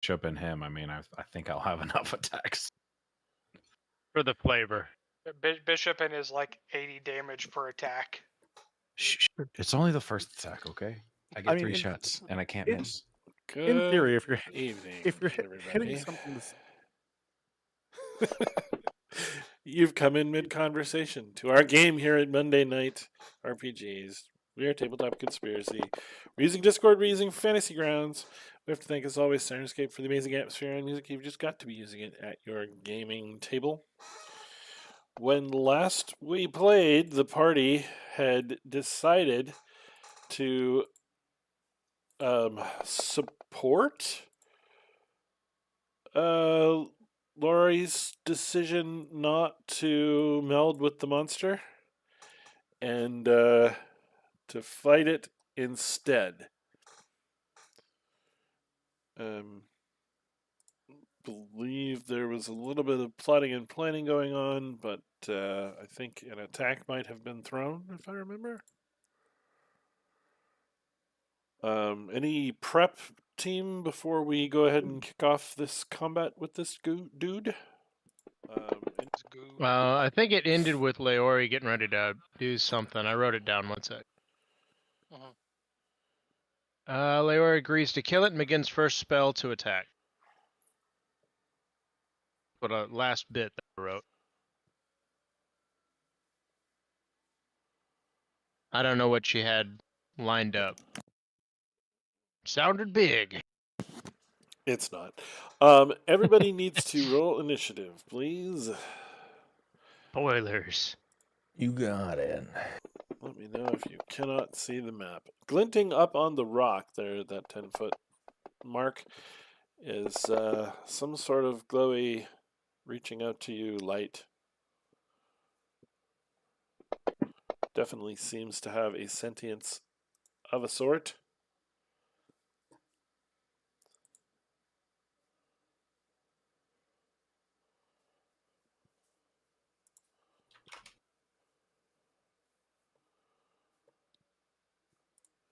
Bishop and him, I mean, I think I'll have enough attacks. For the flavor. Bishop and is like 80 damage per attack. Shh, it's only the first attack, okay? I get 3 shots, and I can't miss. In theory, if you're evening, if you're everybody. hitting something that's You've come in mid-conversation to our game here at Monday Night RPGs. We are Tabletop Conspiracy. We're using Discord, we're using Fantasy Grounds. We have to thank, as always, Sirenscape for the amazing atmosphere and music. You've just got to be using it at your gaming table. When last we played, the party had decided to support Laurie's decision not to meld with the monster and to fight it instead. Believe there was a little bit of plotting and planning going on, but I think an attack might have been thrown, if I remember. Any prep, team, before we go ahead and kick off this combat with this dude? I think it ended with Leori getting ready to do something. I wrote it down one sec. Leori agrees to kill it and begins first spell to attack. But a last bit that I wrote. I don't know what she had lined up. Sounded big. It's not. Everybody needs to roll initiative, please. Spoilers. You got it. Let me know if you cannot see the map. Glinting up on the rock there, that 10-foot mark, is some sort of glowy, reaching out to you light. Definitely seems to have a sentience of a sort.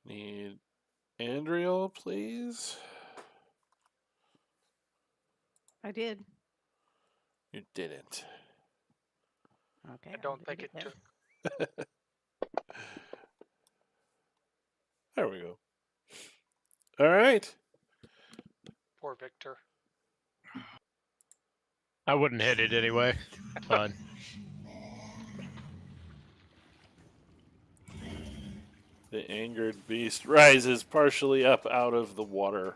Need Andriel, please. I did. You didn't. Okay. I don't think it took. There we go. All right. Poor Victor. I wouldn't hit it anyway. Fun. The angered beast rises partially up out of the water.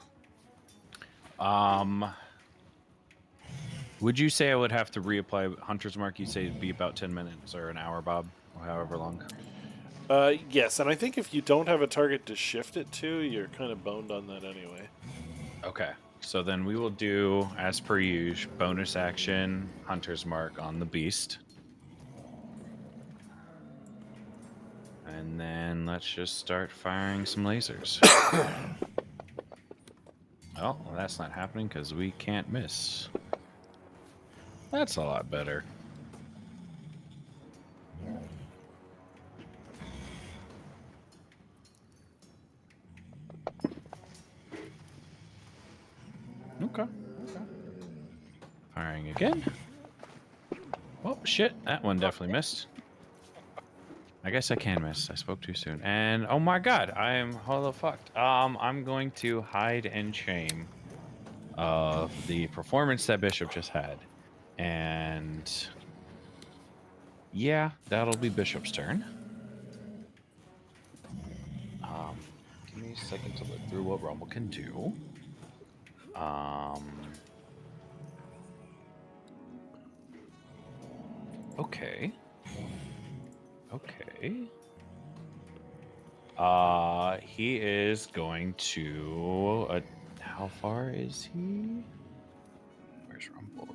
Would you say I would have to reapply Hunter's Mark? You say it'd be about 10 minutes or an hour, Bob, or however long. Yes, and I think if you don't have a target to shift it to, you're kind of boned on that anyway. Okay, so then we will do, as per usual, bonus action Hunter's Mark on the beast. And then let's just start firing some lasers. Oh, well, that's not happening because we can't miss. That's a lot better. Okay. Firing again. Oh, shit. That one definitely missed. I guess I can miss. I spoke too soon. And, oh my god, I am hella fucked. I'm going to hide and shame of the performance that Bishop just had. And yeah, that'll be Bishop's turn. Give me a second to look through what Rumble can do. Okay. He is going to. How far is he? Where's Rumble?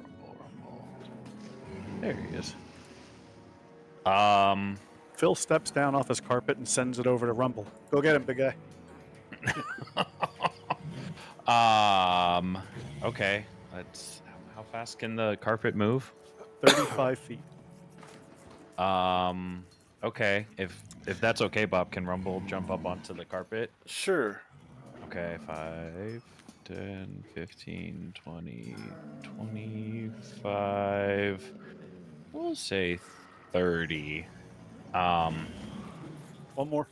There he is. Phil steps down off his carpet and sends it over to Rumble. Go get him, big guy. Okay. Let's. How fast can the carpet move? 35 feet. Okay. If that's okay, Bob, can Rumble jump up onto the carpet? Sure. Okay, 5, 10, 15, 20, 25. We'll say 30. One more.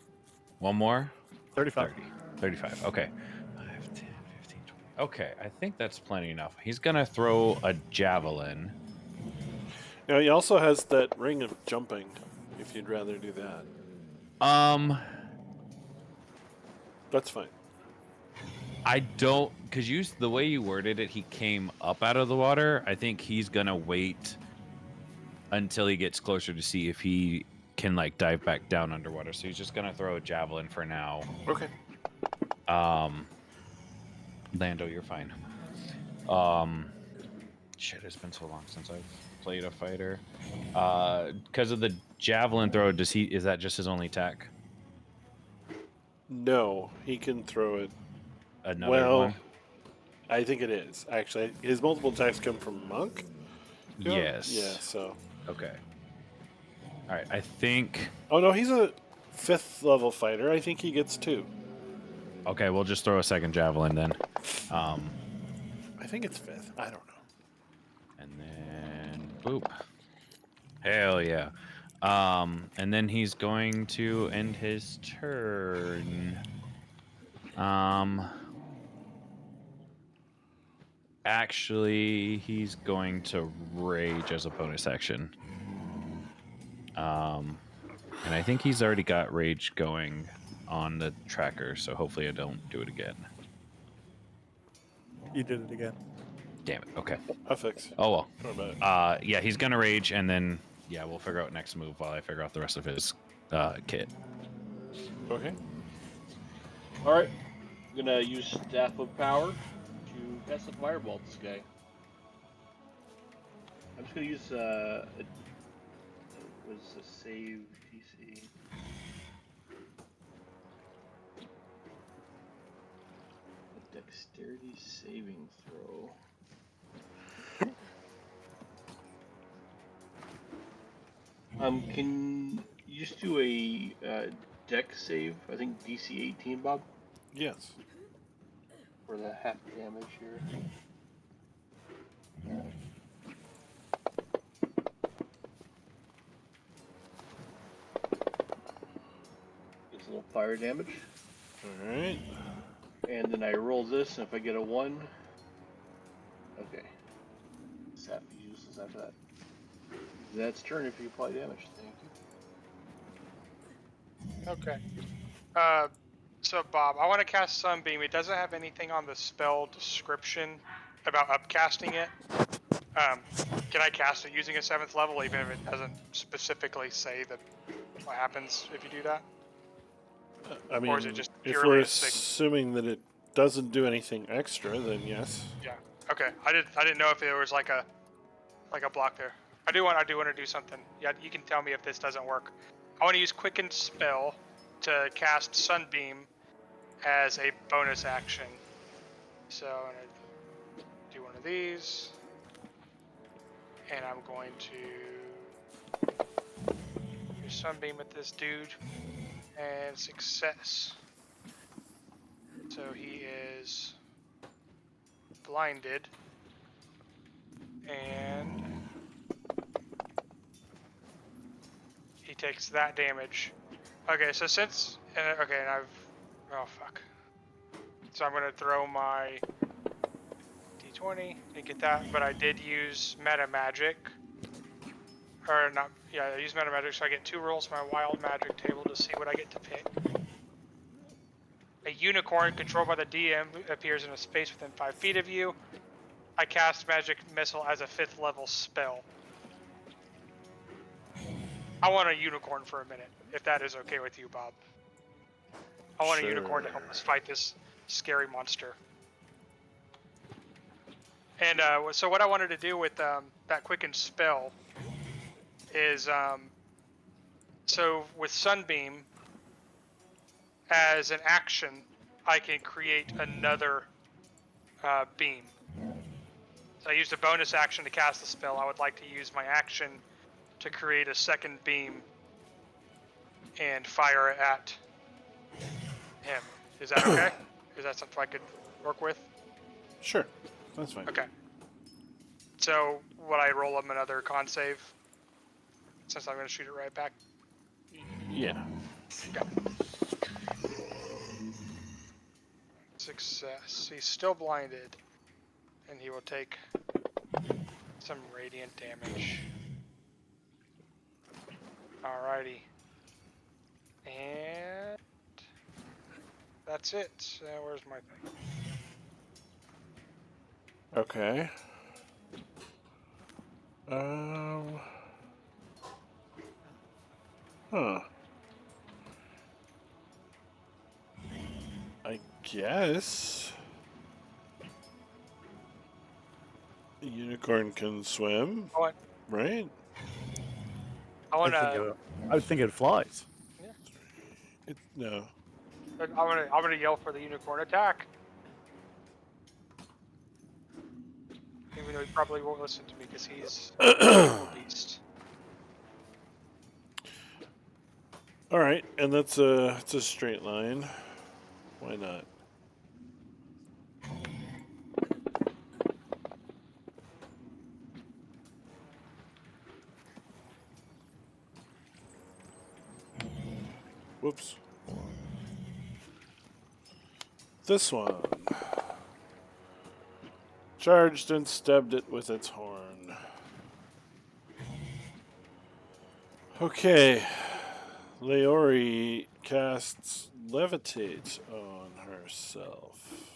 One more? 35. 30. 35. Okay. 5, 10, 15, 20. Okay, I think that's plenty enough. He's going to throw a javelin. Now he also has that ring of jumping. If you'd rather do that, that's fine. I don't, because the way you worded it, he came up out of the water. I think he's going to wait until he gets closer to see if he can like dive back down underwater. So he's just going to throw a javelin for now. Okay. Lando, you're fine. Shit, it's been so long since I've played a fighter. Because of the javelin throw, is that just his only attack? No, he can throw it. Another one? I think it is. Actually, his multiple attacks come from Monk. Yes. Yeah. So. Okay. All right. I think. Oh no, he's a 5th level fighter. I think he gets 2. Okay, we'll just throw a second javelin then. I think it's 5th. I don't know. And then boop. Hell yeah. And then he's going to end his turn. Actually, he's going to rage as a bonus action. And I think he's already got rage going on the tracker, so hopefully I don't do it again. You did it again. Damn it. Okay. I'll fix. Oh well. Don't worry about it. Yeah, he's gonna rage, and then we'll figure out next move while I figure out the rest of his kit. Okay. All right. I'm gonna use Staff of Power to cast a Fireball at this guy. I'm just gonna use what is the save DC? A Dexterity saving throw. Can you just do a Dex save? I think DC 18, Bob, Yes. for the half damage here. Gets a little fire damage, All right. and then I roll this, and if I get a 1, okay, sap is useless after that. That's turn if you apply damage. Thank you. Okay. So Bob, I want to cast Sunbeam. It doesn't have anything on the spell description about upcasting it. Can I cast it using a 7th level, even if it doesn't specifically say that what happens if you do that? I mean, Or is it just if purely we're a sig- assuming that it doesn't do anything extra, then yes. Yeah. Okay. I didn't know if there was like a block there. I do want to do something. Yeah, you can tell me if this doesn't work. I want to use Quicken Spell to cast Sunbeam as a bonus action. So I'm gonna do one of these, and I'm going to do Sunbeam at this dude, and success. So he is blinded, and he takes that damage. Okay, so since and I've oh fuck. So I'm gonna throw my d20 to get that, but I did use meta magic, or not? Yeah, I used meta magic, so I get 2 rolls from my wild magic table to see what I get to pick. A unicorn controlled by the DM appears in a space within 5 feet of you. I cast Magic Missile as a 5th level spell. I want a unicorn for a minute, if that is okay with you, Bob. I want a unicorn to help us fight this scary monster. And so what I wanted to do with that Quicken Spell is, so with Sunbeam, as an action, I can create another beam. So I used a bonus action to cast the spell. I would like to use my action to create a second beam and fire it at him. Is that okay? Is that something I could work with? Sure, that's fine. Okay. So would I roll him another con save? Since I'm going to shoot it right back. Yeah. Okay. Success. He's still blinded, and he will take some radiant damage. Alrighty. And that's it. Where's my thing? Okay. Um. Huh. I guess a unicorn can swim, I want, right? I want I to. would think it flies. No. I'm gonna yell for the unicorn attack. Even though he probably won't listen to me because he's a beast. All right, and it's a straight line. Why not? Whoops. This one. Charged and stabbed it with its horn. Okay. Leori casts Levitate on herself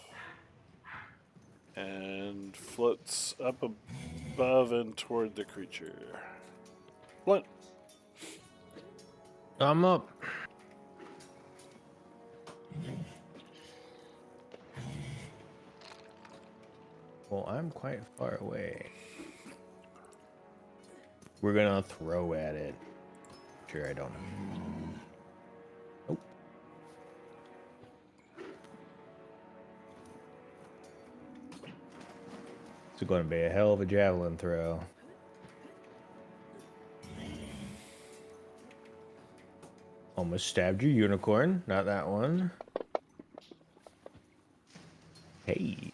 and floats up above and toward the creature. Blunt. I'm up. Well, I'm quite far away. We're gonna throw at it. Sure, I don't know. Nope. It's going to be a hell of a javelin throw. Almost stabbed your unicorn. Not that one. Hey.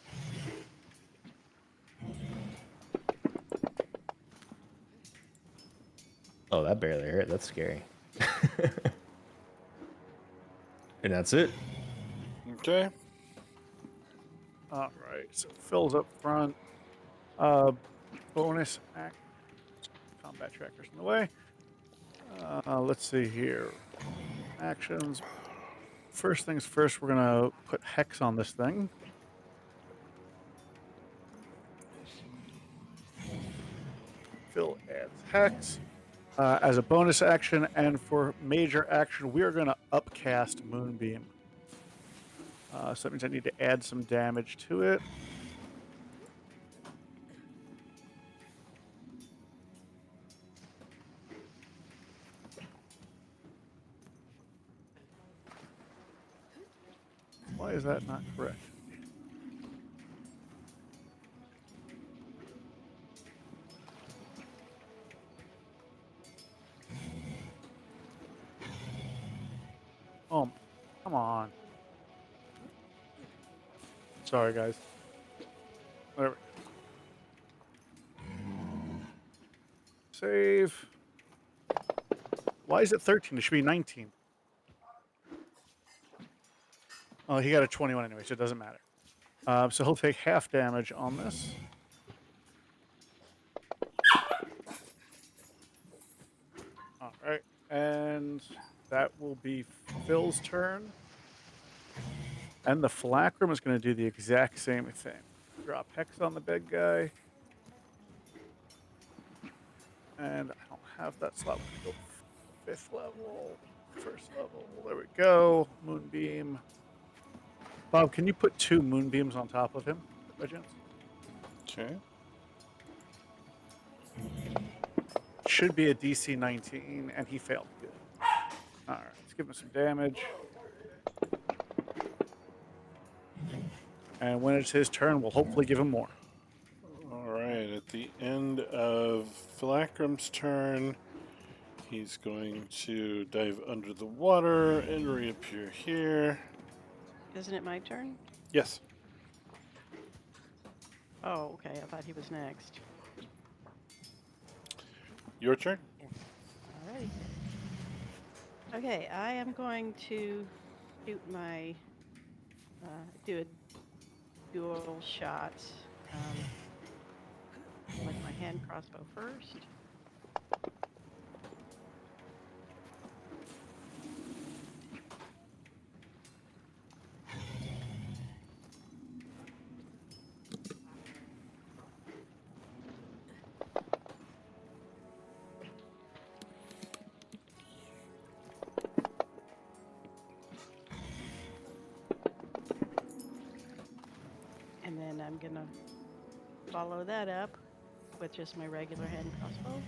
Oh, that barely hurt. That's scary. And that's it. Okay. All right, so Phil's up front. Bonus act. Combat tracker's in the way. Let's see here. Actions. First things first, we're gonna put hex on this thing. Phil adds hex. As a bonus action, and for major action, we are going to upcast Moonbeam. So that means I need to add some damage to it. Why is that not correct? Oh, come on. Sorry, guys. Whatever. Save. Why is it 13? It should be 19. Oh, he got a 21 anyway, so it doesn't matter. So he'll take half damage on this. All right, and that will be Phil's turn. And the Flacrum is going to do the exact same thing. Drop Hex on the big guy. And I don't have that slot. We're going to go 5th level, 1st level. There we go. Moonbeam. Bob, can you put 2 Moonbeams on top of him, by chance? Okay. Should be a DC 19, and he failed. Good. All right, let's give him some damage. And when it's his turn, we'll hopefully give him more. All right. At the end of Philacrum's turn, he's going to dive under the water and reappear here. Isn't it my turn? Yes. Oh, okay. I thought he was next. Your turn. Alrighty. Okay, I am going to shoot my do a dual shot with my hand crossbow first. And then I'm gonna follow that up with just my regular hand crossbow.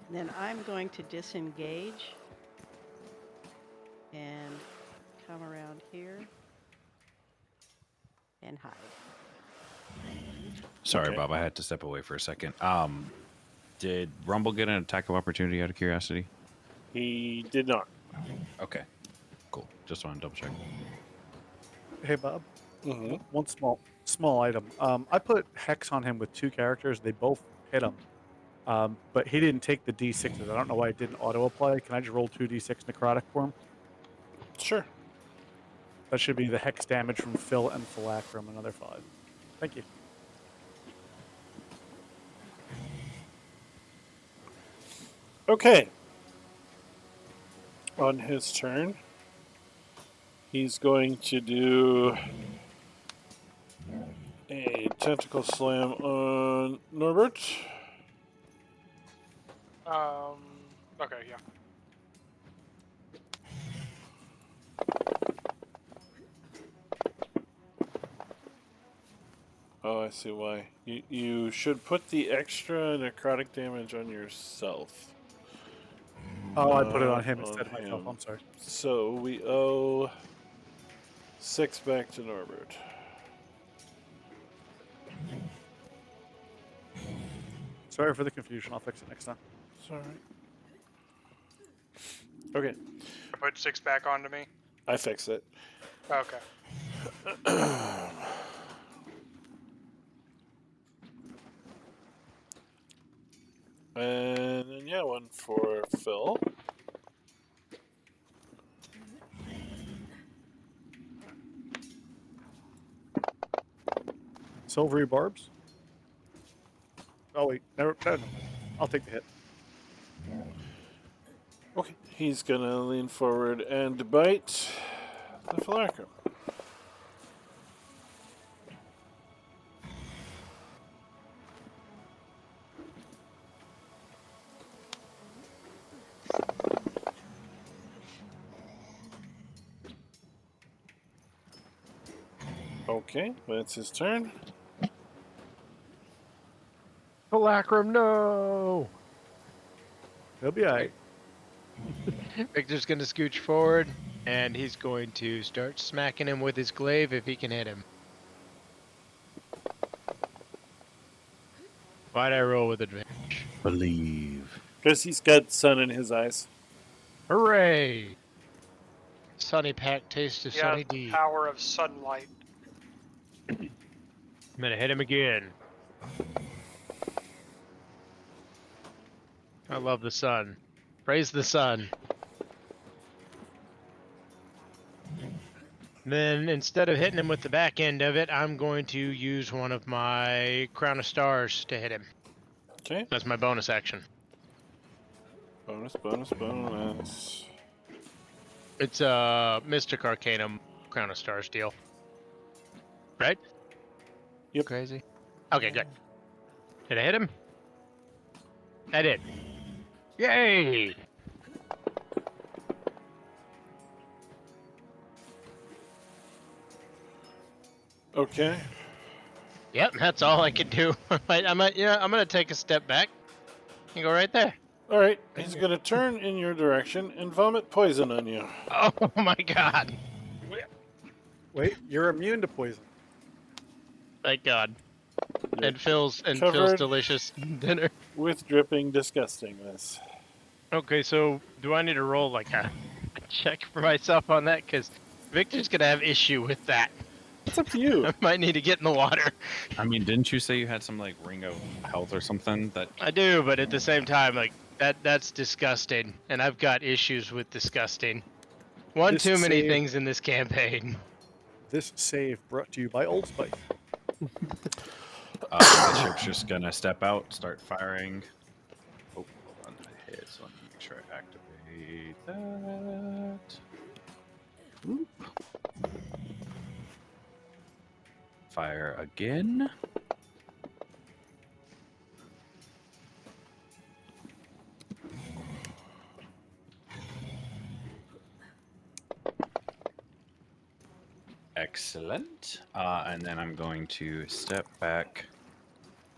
Then I'm going to disengage and come around here and hide. Sorry, Okay. Bob. I had to step away for a second. Did Rumble get an attack of opportunity out of curiosity? He did not. Okay, cool. Just want to double check. Hey, Bob. Mm-hmm. One small item. I put Hex on him with 2 characters. They both hit him. But he didn't take the D6s. I don't know why it didn't auto-apply. Can I just roll 2d6 necrotic for him? Sure. That should be the Hex damage from Phil and Philacrum, another 5. Thank you. Okay. On his turn, he's going to do a tentacle slam on Norbert. Okay, yeah. Oh, I see why. You should put the extra necrotic damage on yourself. Oh, I put it on him on instead of myself. him. I'm sorry. So we owe 6 back to Norbert. Sorry for the confusion. I'll fix it next time. Sorry. Okay, I put 6 back onto me. I fixed it. Okay. And then, yeah, one for Phil. Silvery barbs. Oh wait, never. No. I'll take the hit. Okay, he's gonna lean forward and bite the Philacrum. Okay, that's his turn. Philacrum, no! He'll be alright. Victor's going to scooch forward, and he's going to start smacking him with his glaive if he can hit him. Why'd I roll with advantage? Believe. Because he's got sun in his eyes. Hooray! Sunny Pack taste of Yeah, Sunny the D. power of sunlight. I'm gonna hit him again. I love the sun. Praise the sun. Then instead of hitting him with the back end of it, I'm going to use one of my Crown of Stars to hit him. Okay. That's my bonus action. Bonus, bonus, bonus. It's a Mystic Arcanum Crown of Stars deal. Right? Yep. Crazy. Okay, good. Did I hit him? I did. Yay! Okay. Yep, that's all I could do. I'm gonna take a step back and go right there. All right. He's going to turn in your direction and vomit poison on you. Oh my god! Wait, you're immune to poison. Thank God. And Phil's Covered. delicious dinner. With dripping disgustingness. Okay, so do I need to roll like a check for myself on that? Because Victor's gonna have issue with that. It's up to you. I might need to get in the water. I mean, didn't you say you had some like ring of health or something that? I do, but at the same time, like that's disgusting, and I've got issues with disgusting. One This too many save- things in this campaign. This save brought to you by Old Spice. Bishop's just gonna step out, start firing. Oh, hold on, I hit, so let me make sure I activate that. Whoop. Fire again. Excellent. And then I'm going to step back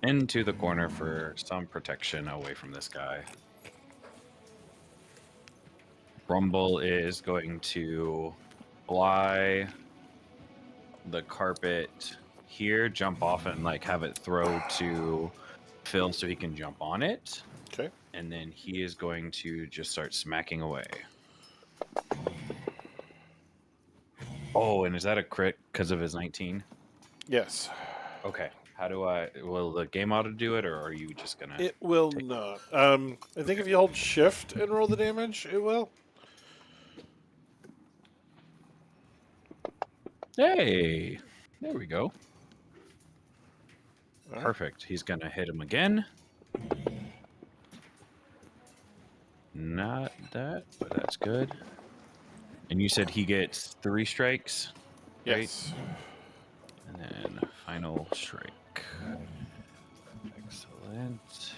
into the corner for some protection away from this guy. Rumble is going to fly the carpet here, jump off and like have it throw to Phil so he can jump on it. Okay. And then he is going to just start smacking away. Oh, and is that a crit because of his 19? Yes. Okay. How do I? Will the game auto do it, or are you just gonna? It will not. I think if you hold shift and roll the damage, it will. Hey, there we go. Alright. Perfect. He's gonna hit him again. Not that, but that's good. And you said he gets 3 strikes, right? Yes. And then final strike. Excellent.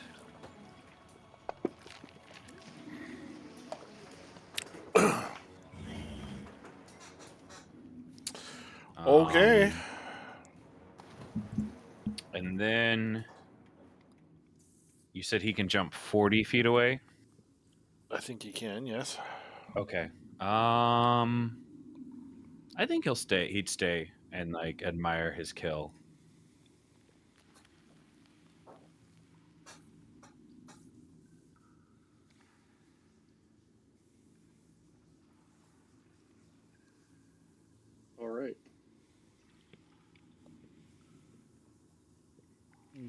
Okay. And then you said he can jump 40 feet away. I think you can, yes. Okay. I think he'll stay. He'd stay and like admire his kill. All right.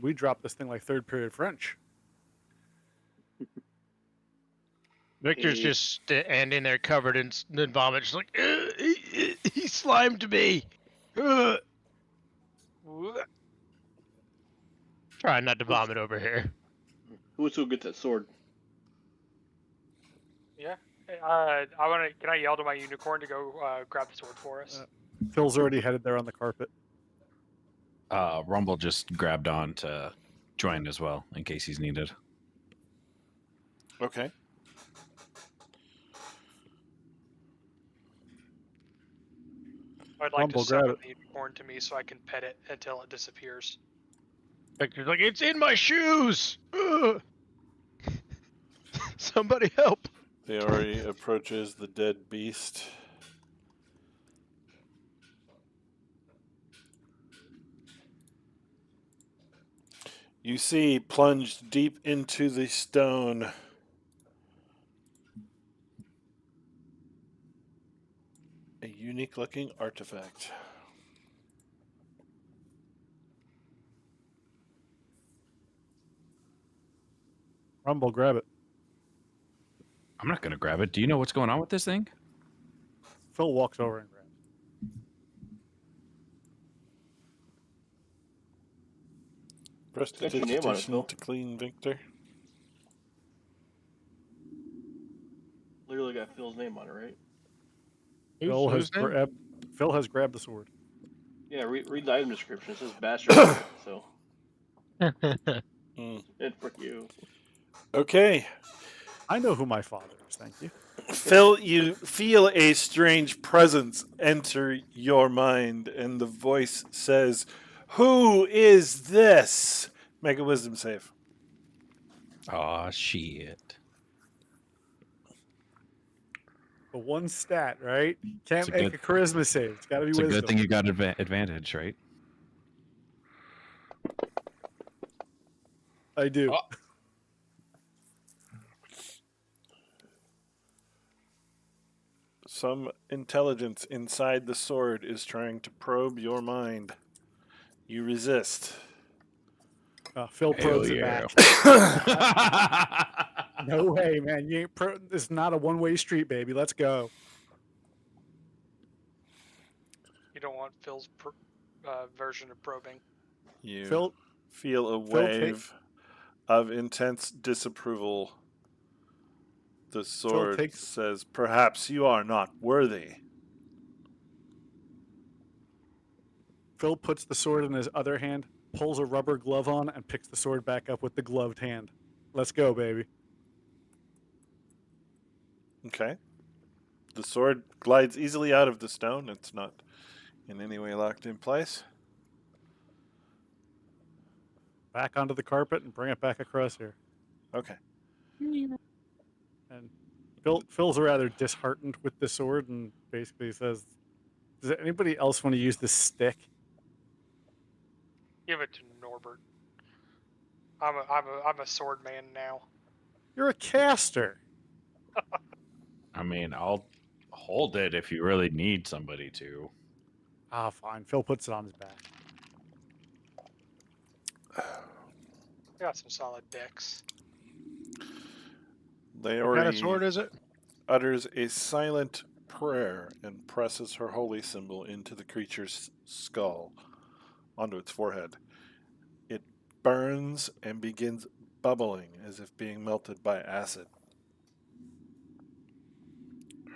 We dropped this thing like third period French. Victor's Hey. just standing there covered in vomit, just like he slimed me. Ugh." Trying not to vomit over here. Who's who gets that sword? Yeah. Can I yell to my unicorn to go grab the sword for us? Phil's already headed there on the carpet. Rumble just grabbed on to join as well in case he's needed. Okay. I'd like Rumble, to grab summon it. the unicorn to me so I can pet it until it disappears. Victor's like, it's in my shoes. Ugh." Somebody help! The Ori approaches the dead beast. You see, plunged deep into the stone, a unique-looking artifact. Rumble, grab it. I'm not gonna grab it. Do you know what's going on with this thing? Phil walks over and grabs it. Press Got your name on it, digitation Phil. to clean Victor. Literally got Phil's name on it, right? Phil has Whose name? grabbed the sword. Yeah, read the item description. It says bastard. So, Mm. it's for you. Okay. I know who my father is, thank you. Phil, you feel a strange presence enter your mind, and the voice says, "Who is this?" Make a wisdom save. Aw, shit. The one stat, right? Can't It's a make good- a charisma save. It's got to be It's a wisdom. good thing you got advantage, right? I do. Oh. Some intelligence inside the sword is trying to probe your mind. You resist. Phil Hell probes it yeah. back. No way, man. You ain't this is not a one-way street, baby. Let's go. You don't want Phil's version of probing. You Phil, feel a Phil wave of intense disapproval. The sword takes- says, "Perhaps you are not worthy." Phil puts the sword in his other hand, pulls a rubber glove on, and picks the sword back up with the gloved hand. Let's go, baby. Okay. The sword glides easily out of the stone. It's not in any way locked in place. Back onto the carpet and bring it back across here. Okay. And Phil's rather disheartened with the sword and basically says, "Does anybody else want to use this stick?" Give it to Norbert. I'm a sword man now. You're a caster. I mean, I'll hold it if you really need somebody to. Ah, fine. Phil puts it on his back. I got some solid decks. What kind Leori of sword is it? utters a silent prayer and presses her holy symbol into the creature's skull, onto its forehead. It burns and begins bubbling as if being melted by acid.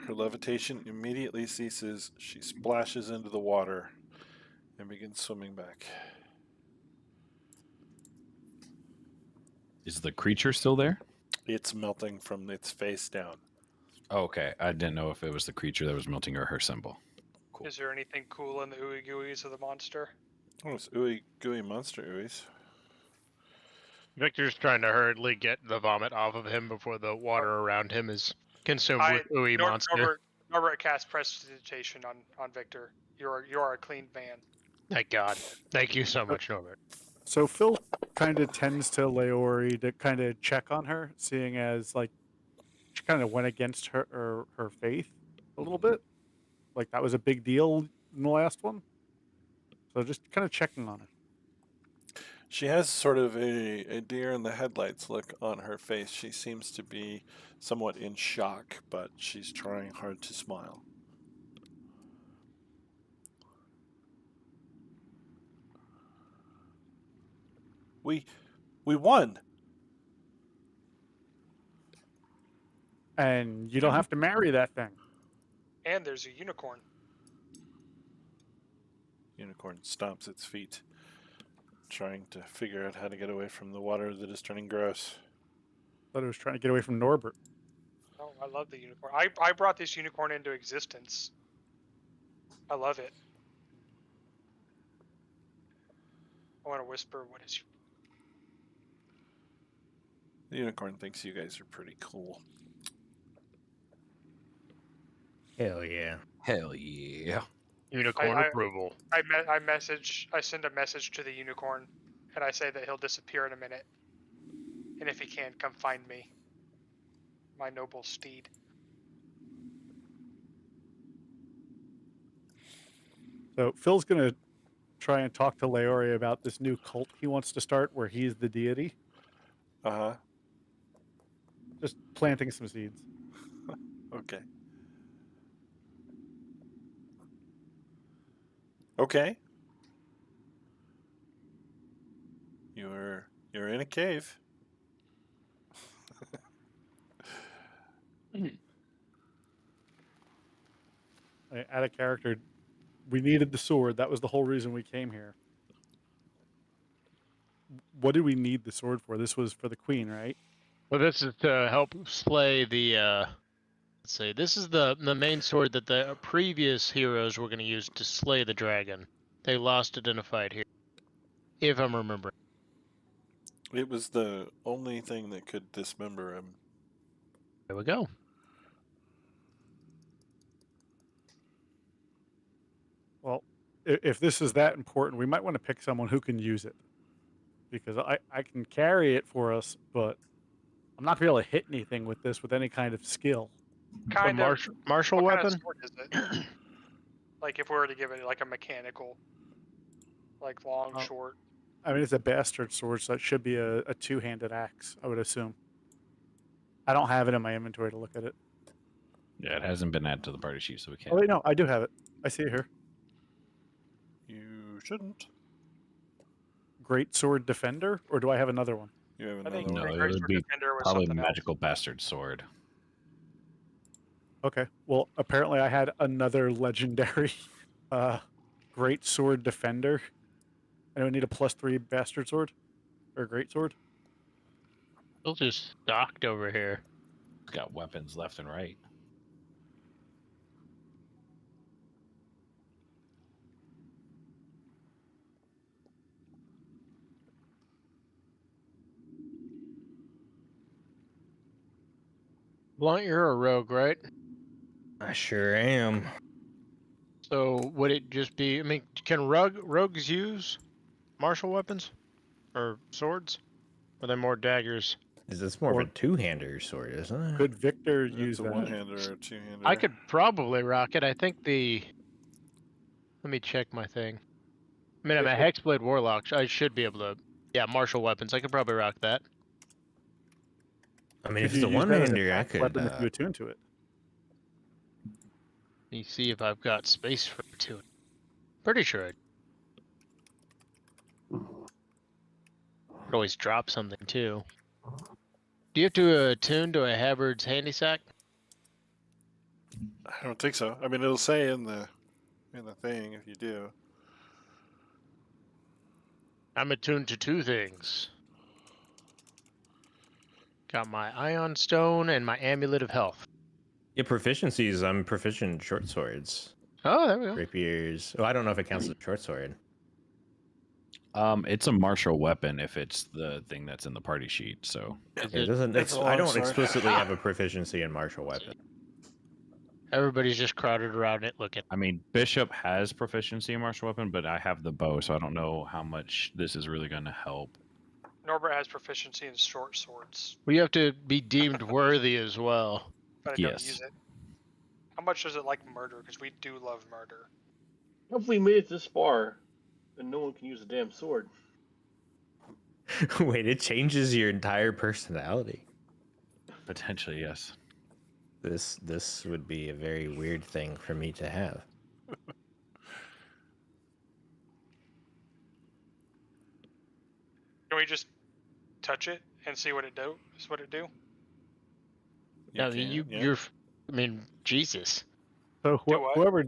Her levitation immediately ceases. She splashes into the water and begins swimming back. Is the creature still there? It's melting from its face down. Oh, okay. I didn't know if it was the creature that was melting or her symbol. Cool. Is there anything cool in the ooey gooeys of the monster? Oh, it's ooey gooey monster ooeys. Victor's trying to hurriedly get the vomit off of him before the water around him is consumed with ooey monster. Norbert cast prestidigitation on Victor. You are a clean man. Thank God. Thank you so much, Norbert. So Phil kind of tends to Leori to kind of check on her, seeing as like she kind of went against her faith a little bit. Like that was a big deal in the last one. So just kind of checking on her. She has sort of a deer in the headlights look on her face. She seems to be somewhat in shock, but she's trying hard to smile. We won. And you don't have to marry that thing. And there's a unicorn. Unicorn stomps its feet, trying to figure out how to get away from the water that is turning gross. Thought it was trying to get away from Norbert. Oh, I love the unicorn. I brought this unicorn into existence. I love it. I want to whisper, what is The unicorn thinks you guys are pretty cool. Hell yeah. Hell yeah. Unicorn approval. I send a message to the unicorn, and I say that he'll disappear in a minute. And if he can, come find me. My noble steed. So Phil's going to try and talk to Leori about this new cult he wants to start where he's the deity. Uh-huh. Just planting some seeds. Okay. Okay. You're in a cave. Add a character. We needed the sword. That was the whole reason we came here. What did we need the sword for? This was for the queen, right? Well, this is to help slay the. Let's see. This is the main sword that the previous heroes were going to use to slay the dragon. They lost it in a fight here, if I'm remembering. It was the only thing that could dismember him. There we go. Well, if this is that important, we might want to pick someone who can use it. because I can carry it for us, but I'm not gonna be able to hit anything with this with any kind of skill. A Kind of. martial What weapon? kind of sword is it? Like if we were to give it like a mechanical, like long, Oh. short. I mean, it's a bastard sword, so it should be a two-handed axe, I would assume. I don't have it in my inventory to look at it. Yeah, it hasn't been added to the party sheet, so we Oh can't. wait, no, I do have it. I see it here. You shouldn't. Great sword defender, or do I have another one? You have I another think No, one. it Great would Sword be Defender was probably something else. magical bastard sword. Okay. Well, apparently I had another legendary great sword defender. And I would need a +3 bastard sword or great sword. Still just stocked over here. It's got weapons left and right. Blunt, you're a rogue, right? I sure am. So would it just be? I mean, can rogues use martial weapons or swords? Are they more daggers? Is this more Or- of a two-hander sword, isn't it? Could Victor It's use a that? one-hander or a two-hander. I could probably rock it. I think the. Let me check my thing. I mean, I'm a Hexblade Warlock. I should be able to. Yeah, martial weapons. I could probably rock that. I mean, Could if it's you a use that as one-hander, I attack could. weapon if you attune to it. Let me see if I've got space for two. Pretty sure I could always drop something too. Do you have to attune to a Habard's handy sack? I don't think so. I mean, it'll say in the thing if you do. I'm attuned to two things. Got my Ion Stone and my Amulet of Health. Yeah, proficiencies. I'm proficient in short swords, Oh, there we go. rapiers. Oh, I don't know if it counts as a short sword. It's a martial weapon if it's the thing that's in the party sheet. So Is It it- doesn't. It's a I don't longsword. explicitly have a proficiency in martial weapon. Everybody's just crowded around it looking. I mean, Bishop has proficiency in martial weapon, but I have the bow, so I don't know how much this is really going to help. Norbert has proficiency in short swords, We have to be deemed worthy as well. but I don't Yes. use it. How much does it like murder? Because we do love murder. Hopefully, we made it this far, and no one can use a damn sword. Wait, it changes your entire personality. Potentially, yes. This would be a very weird thing for me to have. Can we just touch it and see what it do? Is what it do? No, can, yeah. you're. I mean, Jesus. So Do what? whoever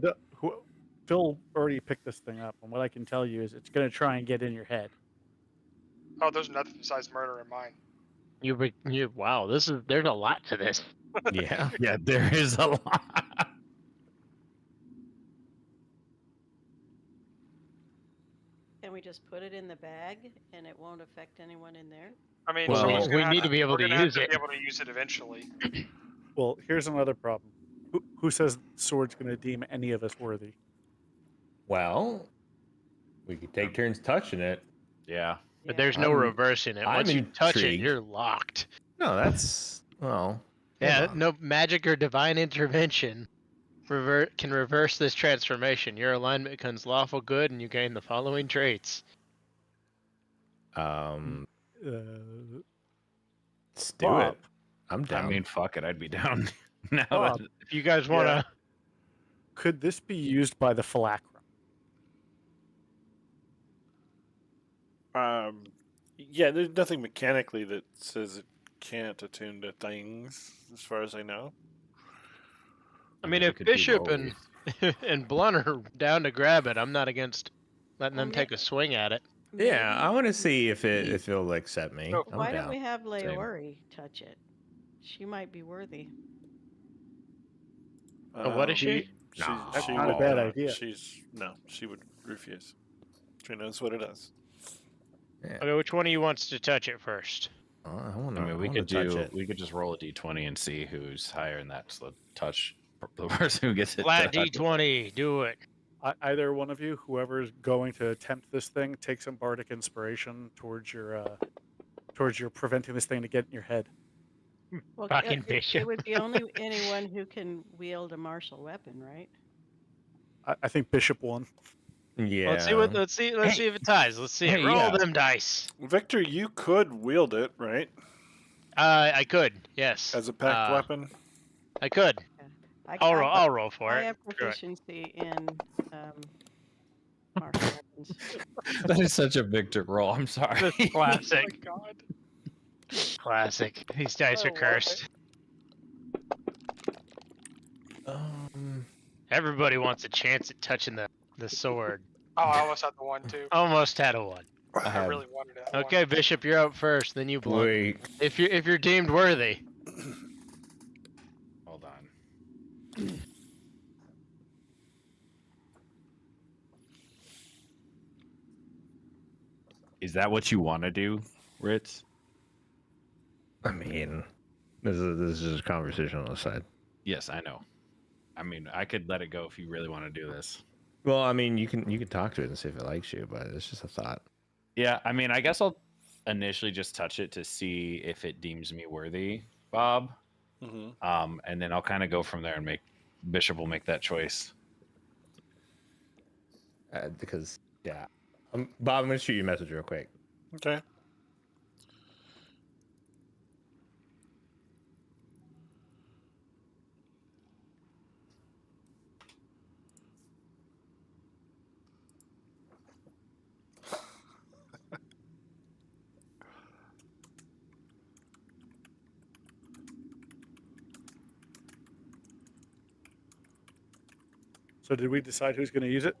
Phil already picked this thing up, and what I can tell you is it's going to try and get in your head. Oh, there's nothing besides murder in mine. You. Wow. There's a lot to this. Yeah. Yeah, there is a lot. Can we just put it in the bag and it won't affect anyone in there? I mean, Well, someone's gonna we have need to be able we're to gonna have use to it. Be able to use it eventually. Well, here's another problem. Who says sword's going to deem any of us worthy? Well, we could take turns touching it. Yeah. But there's no I'm- reversing it. I'm Once you touch it, intrigued. you're locked. No, that's well. Yeah, hold on. no magic or divine intervention can reverse this transformation. Your alignment becomes lawful good, and you gain the following traits. Um, Uh, let's do Bob. it. I'm down. I mean, fuck it. I'd be down now. Bob, that- If you guys want to, Yeah. could this be used by the Phylacrum? Yeah, there's nothing mechanically that says it can't attune to things, as far as I know. I mean, it if could be Bishop both. and Blunt are down to grab it, I'm not against letting them Well, take a swing at it. Yeah, I Maybe- want to see if it'll accept me. So I'm Why down. don't we have Same. Leori touch it? She might be worthy. What is she? No. That's she not a would bad not. idea. She would refuse. She knows what it is. Okay, which one of you wants to touch it first? Oh, I want I to. mean, we could just roll a d20 and see who's higher, and that's the touch the person who gets it. Flat to touch it. D20, do it. Either one of you, whoever's going to attempt this thing, take some bardic inspiration towards your preventing this thing to get in your head. Well, Fucking it bishop. would be only anyone who can wield a martial weapon, right? I think Bishop won. Yeah. Let's see if it ties. Let's see it. Hey, Roll yeah. them dice. Victor, you could wield it, right? I could, yes. As a packed weapon. I could. I, I'll roll for I it. have Screw it. proficiency in martial weapons. That is such a Victor roll. I'm sorry. Classic. Oh my god. Classic. These dice I are love cursed. Everybody wants a chance at touching the sword. Oh, I almost had the one too. Almost had a one. I really wanted it. Okay, Bishop, you're up first. Then you blunt. Wait. If you're deemed worthy. Hold on. Is that what you want to do, Ritz? I mean, this is just a conversation on the side. Yes, I know. I mean, I could let it go if you really want to do this. Well, I mean, you can talk to it and see if it likes you, but it's just a thought. Yeah, I mean, I guess I'll initially just touch it to see if it deems me worthy, Bob. Mm-hmm. And then I'll kind of go from there and make Bishop will make that choice. Because yeah, Bob, I'm gonna shoot you a message real quick. Okay. So did we decide who's going to use it?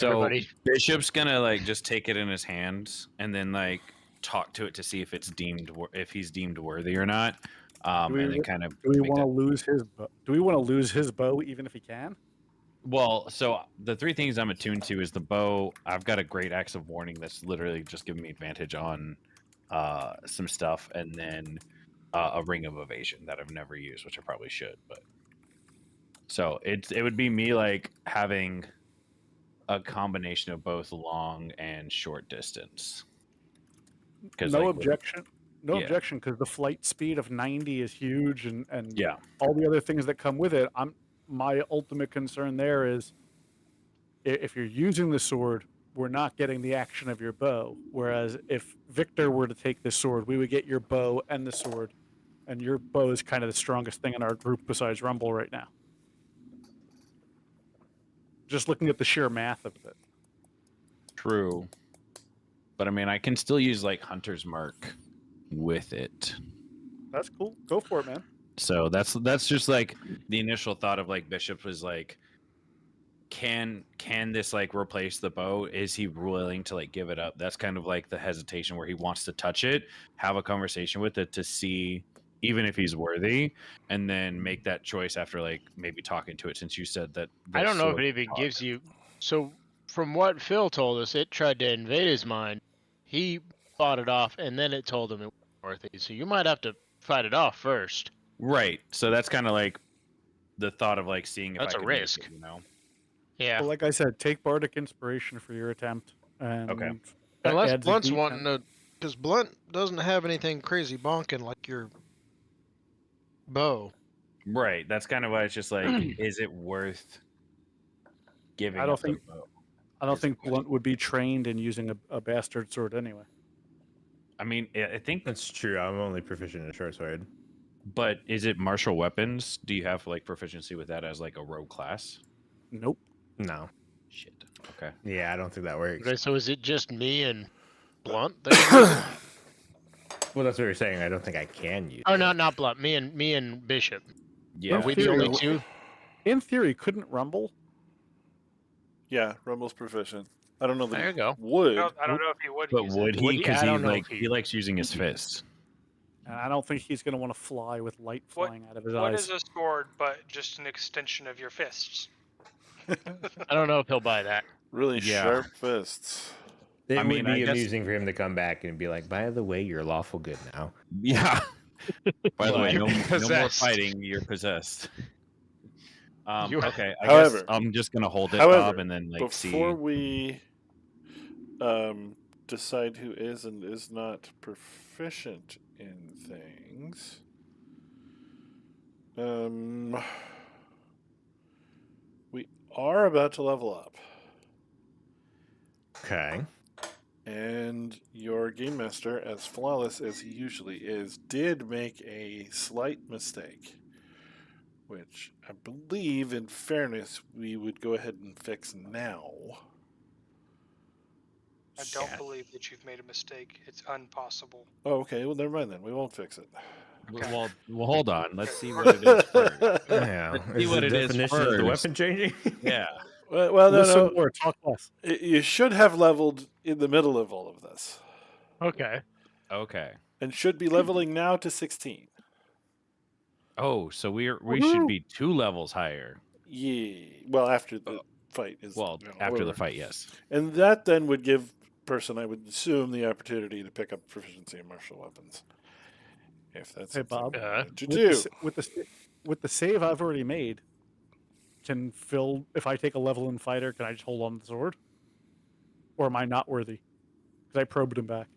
Everybody. So Bishop's gonna like just take it in his hands and then like talk to it to see if it's if he's deemed worthy or not. And then kind of Do we make want to that- lose his? Do we want to lose his bow even if he can? Well, so the three things I'm attuned to is the bow. I've got a great axe of warning that's literally just giving me advantage on some stuff, and then a ring of evasion that I've never used, which I probably should. But so it would be me like having a combination of both long and short distance. No objection. No yeah. objection, because the flight speed of 90 is huge, and Yeah. all the other things that come with it. My ultimate concern there is if you're using the sword, we're not getting the action of your bow. Whereas if Victor were to take this sword, we would get your bow and the sword, and your bow is kind of the strongest thing in our group besides Rumble right now. Just looking at the sheer math of it. True. But I mean, I can still use like Hunter's Mark with it. That's cool. Go for it, man. So that's just like the initial thought of like Bishop was like, can this like replace the bow? Is he willing to like give it up? That's kind of like the hesitation where he wants to touch it, have a conversation with it to see even if he's worthy, and then make that choice after like maybe talking to it. Since you said that, I don't know if sword it even talk. gives you. So, from what Phil told us, it tried to invade his mind. He fought it off, and then it told him it wasn't worthy. So you might have to fight it off first. Right. So that's kind of like the thought of like seeing if That's I a can make risk. it, you know. Yeah. Well, like I said, take Bardic Inspiration for your attempt. And Okay. that Unless adds a Blunt's D10. wanting to, because Blunt doesn't have anything crazy bonking like your bow. Right. That's kind of why it's just like, is it worth giving? I don't up the think- bow? I don't is the think Blunt would be trained in using a bastard sword anyway. I mean, I think That's true. I'm only proficient in a short sword. But is it martial weapons? Do you have like proficiency with that as like a rogue class? Nope. No. Shit. Okay. Yeah, I don't think that works. Okay, so is it just me and Blunt? That Well, that's what you're saying. I don't think I can use. oh, it. no, not Blunt. Me and Bishop. Yeah. Are we the theory, only two? In theory, couldn't Rumble? Yeah, Rumble's proficient. I don't know that There you he go. would. I don't know if he would But use would it. he? Would he? Because I don't he know like if he- he likes using his fists. And I don't think he's going to want to fly with light What- flying out of his What eyes. is a sword but just an extension of your fists? I don't know if he'll buy that. Really Yeah. sharp fists. It I mean, would I be guess- amusing for him to come back and be like, "By the way, you're lawful good now." Yeah. By the way, You're no more possessed. fighting. You're possessed. You- Okay. I However- guess I'm just gonna hold it, however, Bob, and then like Before see. we decide who is and is not proficient in things, we are about to level up. Okay. And your game master, as flawless as he usually is, did make a slight mistake, which I believe, in fairness, we would go ahead and fix now. I don't believe that you've made a mistake. It's impossible. Oh, okay. Well, never mind then. We won't fix it. Well, hold on. Let's see what it is first. Yeah. Let's see Is what the it is definition of the first. weapon changing? Yeah. Well, no, Listen no. more, talk less. You should have leveled in the middle of all of this, Okay. Okay. and should be leveling now to 16. Oh, so we should be 2 levels higher. Yeah. Well, after the fight is Well, you know, after the over. fight, yes. And that then would give person, I would assume, the opportunity to pick up proficiency in martial weapons. If that's Hey, something Bob. they wanted to With do. the, with the save I've already made, can Phil, if I take a level in fighter, can I just hold on to the sword? Or am I not worthy? Because I probed him back.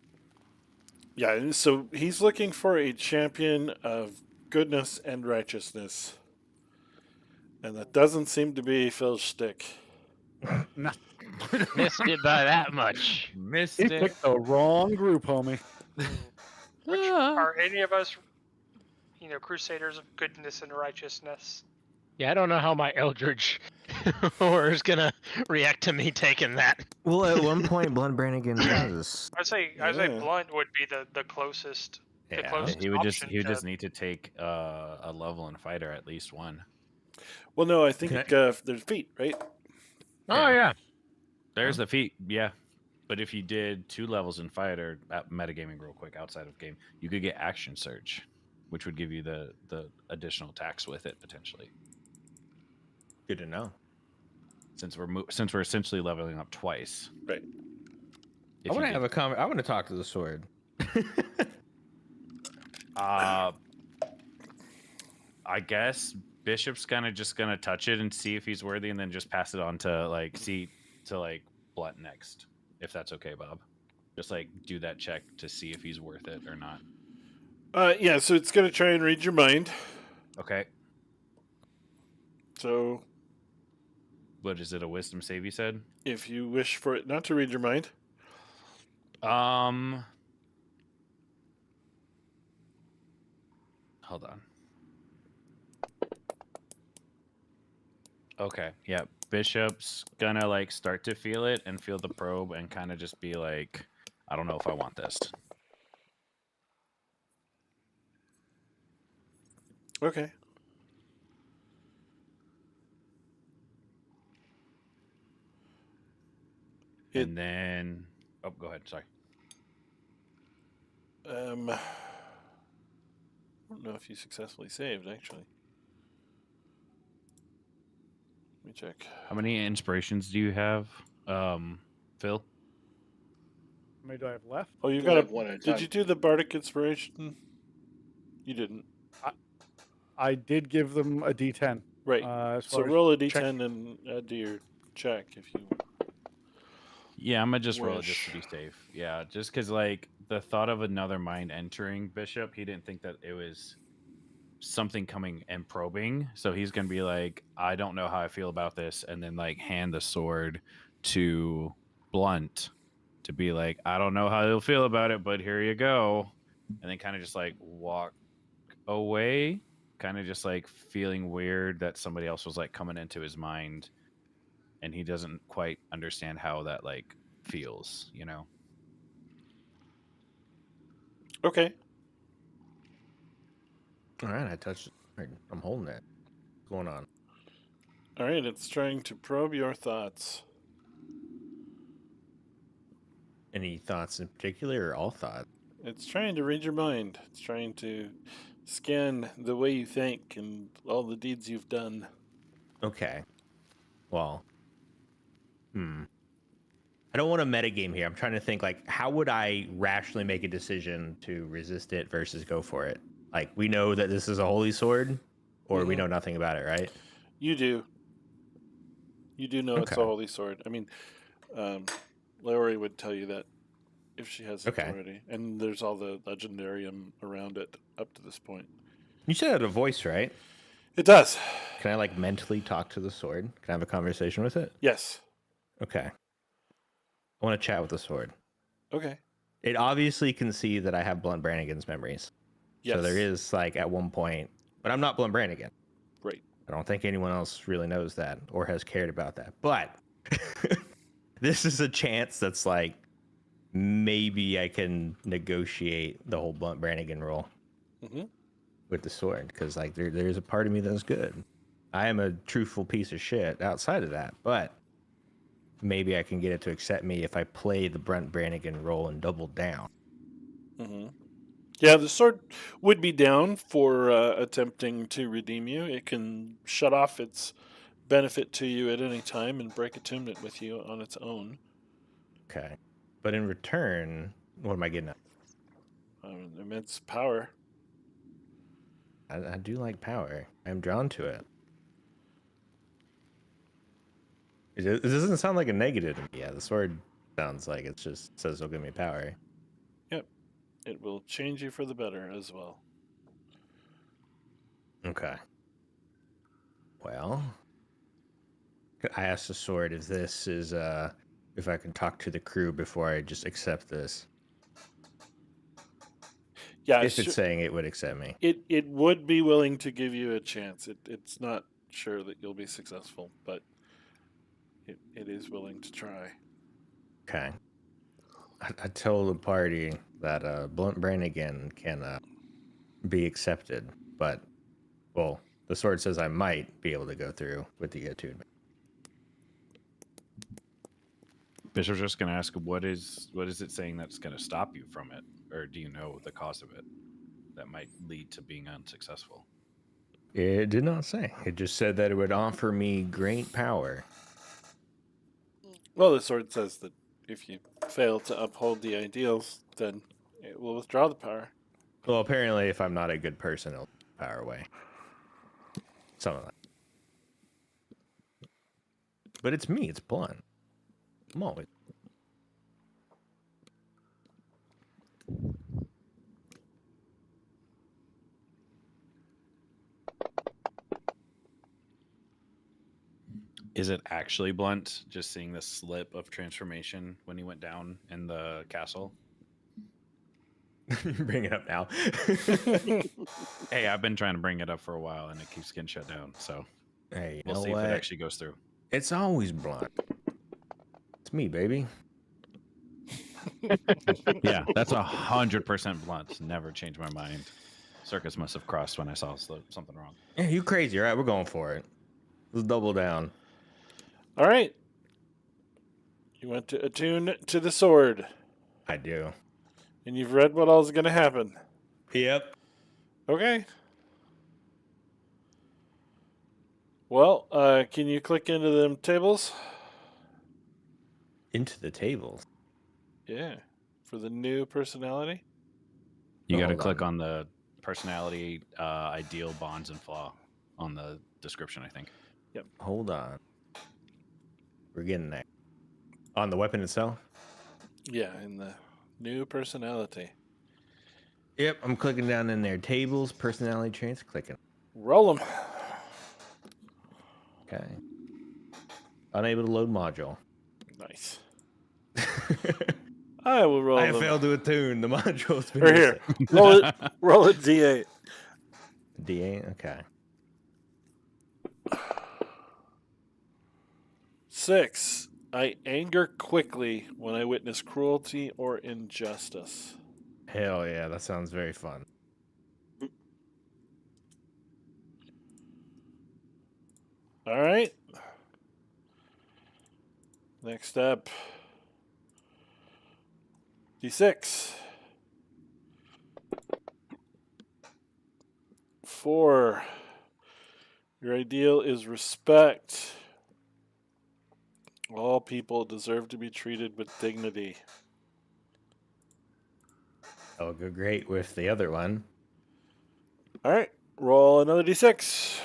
Yeah, and so he's looking for a champion of goodness and righteousness. And that doesn't seem to be Phil's shtick. Nah, Missed it by that much. Missed he it. picked the wrong group, homie. Which Ah. are any of us, crusaders of goodness and righteousness? Yeah, I don't know how my Eldritch horror is gonna react to me taking that. Well, at one point, Blood Brannigan was. I'd say Yeah. blunt would be the closest. The Yeah. closest He would just option to- need to take a level in fighter, at least one. Well, no, I think Can there's feet, right? Oh yeah. There's the feat, yeah. But if you did 2 levels in fighter, metagaming real quick outside of game, you could get action surge, which would give you the additional attacks with it potentially. Good to know. Since we're essentially leveling up twice. Right. If I want you to have a comment. I want to talk to the sword. I guess Bishop's just gonna touch it and see if he's worthy, and then just pass it on to Blunt next, if that's okay, Bob. Just do that check to see if he's worth it or not. Yeah, so it's going to try and read your mind. Okay. So What is it? A wisdom save? You said. if you wish for it not to read your mind, Hold on. Okay. Yeah. Bishop's gonna start to feel it and feel the probe and kind of just be like, I don't know if I want this. okay. It- And then, oh, go ahead. Sorry. I don't know if you successfully saved, actually. Let me check. How many inspirations do you have, Phil? How many do I have left? Oh, you Do got like one at a Did time. you do the bardic inspiration? You didn't. I did give them a D10. Right. As So far as roll a check- d10 and add to your check if you. Yeah, I'm gonna just roll it just Wish. to be safe. Yeah, just because the thought of another mind entering Bishop, he didn't think that it was something coming and probing. So he's gonna be like, I don't know how I feel about this, and then hand the sword to Blunt to be like, I don't know how he'll feel about it, but here you go, and then kind of just walk away, kind of just feeling weird that somebody else was coming into his mind, and he doesn't quite understand how that feels, you know. Okay. All right, I touched. I'm holding it. What's going on? All right. It's trying to probe your thoughts. Any thoughts in particular, or all thoughts? It's trying to read your mind. It's trying to scan the way you think and all the deeds you've done. Okay. Well. I don't want to metagame here. I'm trying to think how would I rationally make a decision to resist it versus go for it? We know that this is a holy sword, or we know nothing about it, right? You do. You do know it's a Okay. holy sword. I mean, Lowry would tell you that if she has it Okay. already. And there's all the legendarium around it up to this point. You said it had a voice, right? It does. Can I like mentally talk to the sword? Can I have a conversation with it? Yes. Okay. I want to chat with the sword. Okay. It obviously can see that I have Blunt Brannigan's memories. Yes. So there is like at one point, but I'm not Blunt Brannigan. Right. I don't think anyone else really knows that or has cared about that. But this is a chance that's like maybe I can negotiate the whole Blunt Brannigan role Mm-hmm. with the sword because like there's a part of me that's good. I am a truthful piece of shit outside of that, but maybe I can get it to accept me if I play the Blunt Brannigan role and double down. Mm-hmm. Yeah, the sword would be down for attempting to redeem you. It can shut off its benefit to you at any time and break attunement with you on its own. Okay. But in return, what am I getting at? Immense power. I do like power. I'm drawn to it. It doesn't sound like a negative to me. Yeah, the sword sounds like it just says it'll give me power. Yep. It will change you for the better as well. Okay. Well, I asked the sword if this is if I can talk to the crew before I just accept this. Yeah, If it's saying it would accept me. it would be willing to give you a chance. It's not sure that you'll be successful, but it is willing to try. Okay. I told the party that Blunt Brannigan can be accepted, but well, the sword says I might be able to go through with the attunement. Bishop's just going to ask, what is it saying that's going to stop you from it? Or do you know the cause of it that might lead to being unsuccessful? It did not say. It just said that it would offer me great power. Well, the sword says that if you fail to uphold the ideals, then it will withdraw the power. Well, apparently, if I'm not a good person, it'll take power away. Something like that. But it's me. It's Blunt. I'm always. Is it actually Blunt, just seeing the slip of transformation when he went down in the castle? Bring it up now. Hey, I've been trying to bring it up for a while, and it keeps getting shut down. So Hey, we'll know see what? if it actually goes through. It's always Blunt. It's me, baby. Yeah, that's 100% Blunt. Never changed my mind. Circus must have crossed when I saw something wrong. Yeah, you crazy. All right, we're going for it. Let's double down. All right. You want to attune to the sword, I do. and you've read what all's going to happen. Yep. Okay. Well, can you click into them tables? Into the tables. Yeah. For the new personality? You got to Hold click on the personality, ideal, bonds, and flaw on the description, I think. Hold on. We're getting there. On the weapon itself? Yeah, in the new personality. Yep, I'm clicking down in there. Tables, personality traits, clicking. Roll them. Okay. Unable to load module. Nice. I will roll I have them. failed to attune. The module's been Or here. Roll it. Roll it D8. D8? Okay. 6. I anger quickly when I witness cruelty or injustice. Hell yeah, that sounds very fun. All right. Next up. D6. 4. Your ideal is respect. All people deserve to be treated with dignity. That'll go great with the other one. All right. Roll another D6.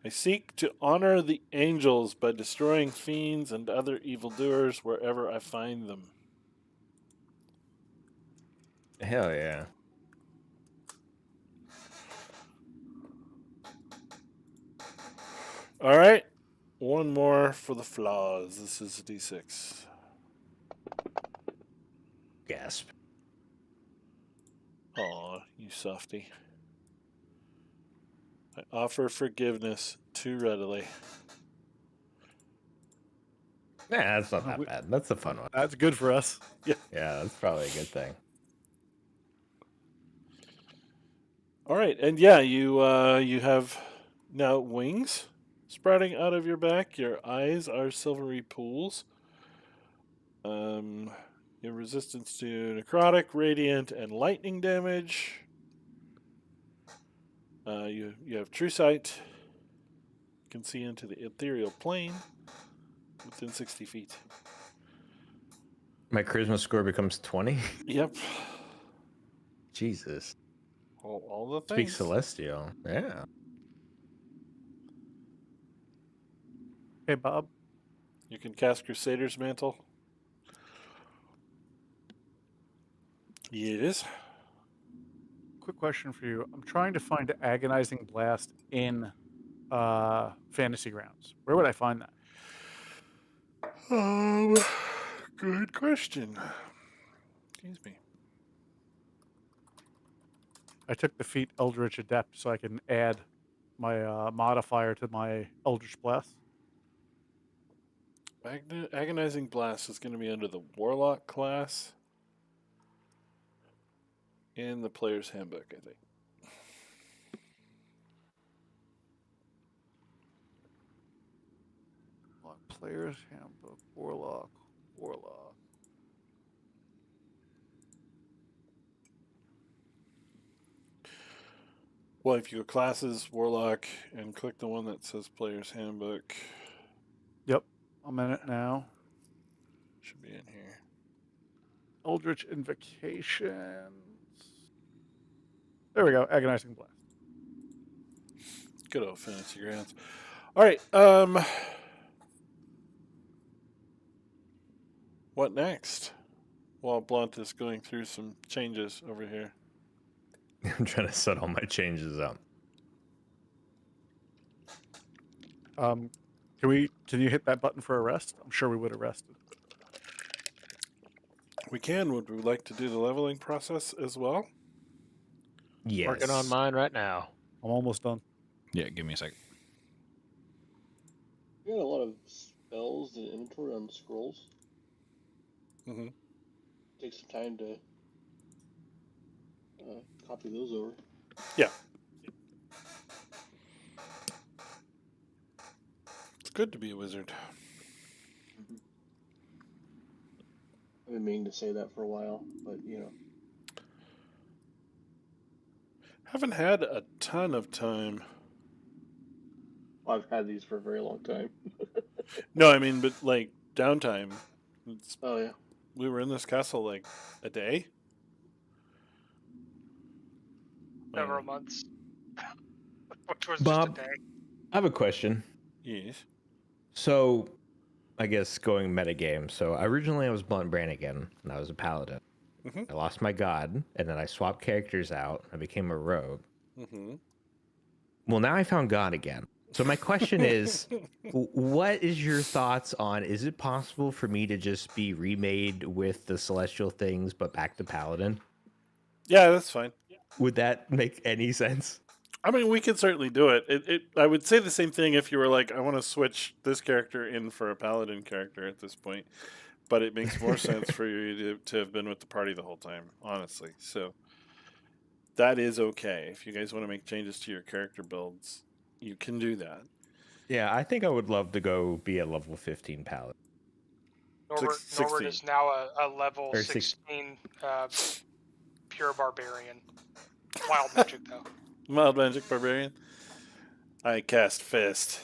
I seek to honor the angels by destroying fiends and other evildoers wherever I find them. Hell yeah. All right. One more for the flaws. This is a D6. Gasp. Aw, you softy. I offer forgiveness too readily. Yeah, that's not that bad. That's a fun one. That's good for us. Yeah, that's probably a good thing. All right, and yeah, you have now wings sprouting out of your back. Your eyes are silvery pools. Your resistance to necrotic, radiant, and lightning damage. You have true sight. You can see into the ethereal plane within 60 feet. My charisma score becomes 20. Yep. Jesus. All the Speak things. celestial. Yeah. Hey, Bob. You can cast Crusader's Mantle. Yes. Quick question for you. I'm trying to find Agonizing Blast in Fantasy Grounds. Where would I find that? Good question. Excuse me. I took the feat Eldritch Adept so I can add my modifier to my Eldritch Blast. Agonizing Blast is going to be under the Warlock class in the Player's Handbook, I think. Player's Handbook, Warlock. Well, if you go Classes, Warlock, and click the one that says Player's Handbook, Yep, I'm in it now. should be in here. Eldritch Invocations. There we go, Agonizing Blast. Good old Fantasy Grounds. All right. What next? While Blunt is going through some changes over here. I'm trying to set all my changes up. Can you hit that button for arrest? I'm sure we would arrest it. We can. Would we like to do the leveling process as well? Yes. Working on mine right now. I'm almost done. Yeah, give me a sec. You got a lot of spells and inventory on scrolls. Mm-hmm. Take some time to copy those over. Yeah. It's good to be a wizard. I've been meaning to say that for a while, but you know. Haven't had a ton of time. I've had these for a very long time. No, I mean, but like downtime. Oh yeah. We were in this castle like a day. Several months. Which was Bob. just a day. I have a question. Yes. So, I guess going metagame. So, originally I was Blunt Brannigan, and I was a paladin. Mhm. I lost my god, and then I swapped characters out. I became a rogue. Mm-hmm. Well, now I found God again. So my question is, what is your thoughts on, is it possible for me to just be remade with the celestial things, but back to paladin? Yeah, that's fine. Would that make any sense? I mean, we could certainly do it. I would say the same thing if you were like, I want to switch this character in for a paladin character at this point. But it makes more sense for you to have been with the party the whole time, honestly. So that is okay. If you guys want to make changes to your character builds, you can do that. Yeah, I think I would love to go be a level 15 paladin. Norbert 16. is now a level Or six- 16 pure barbarian. Wild magic though. Mild magic barbarian. I cast fist.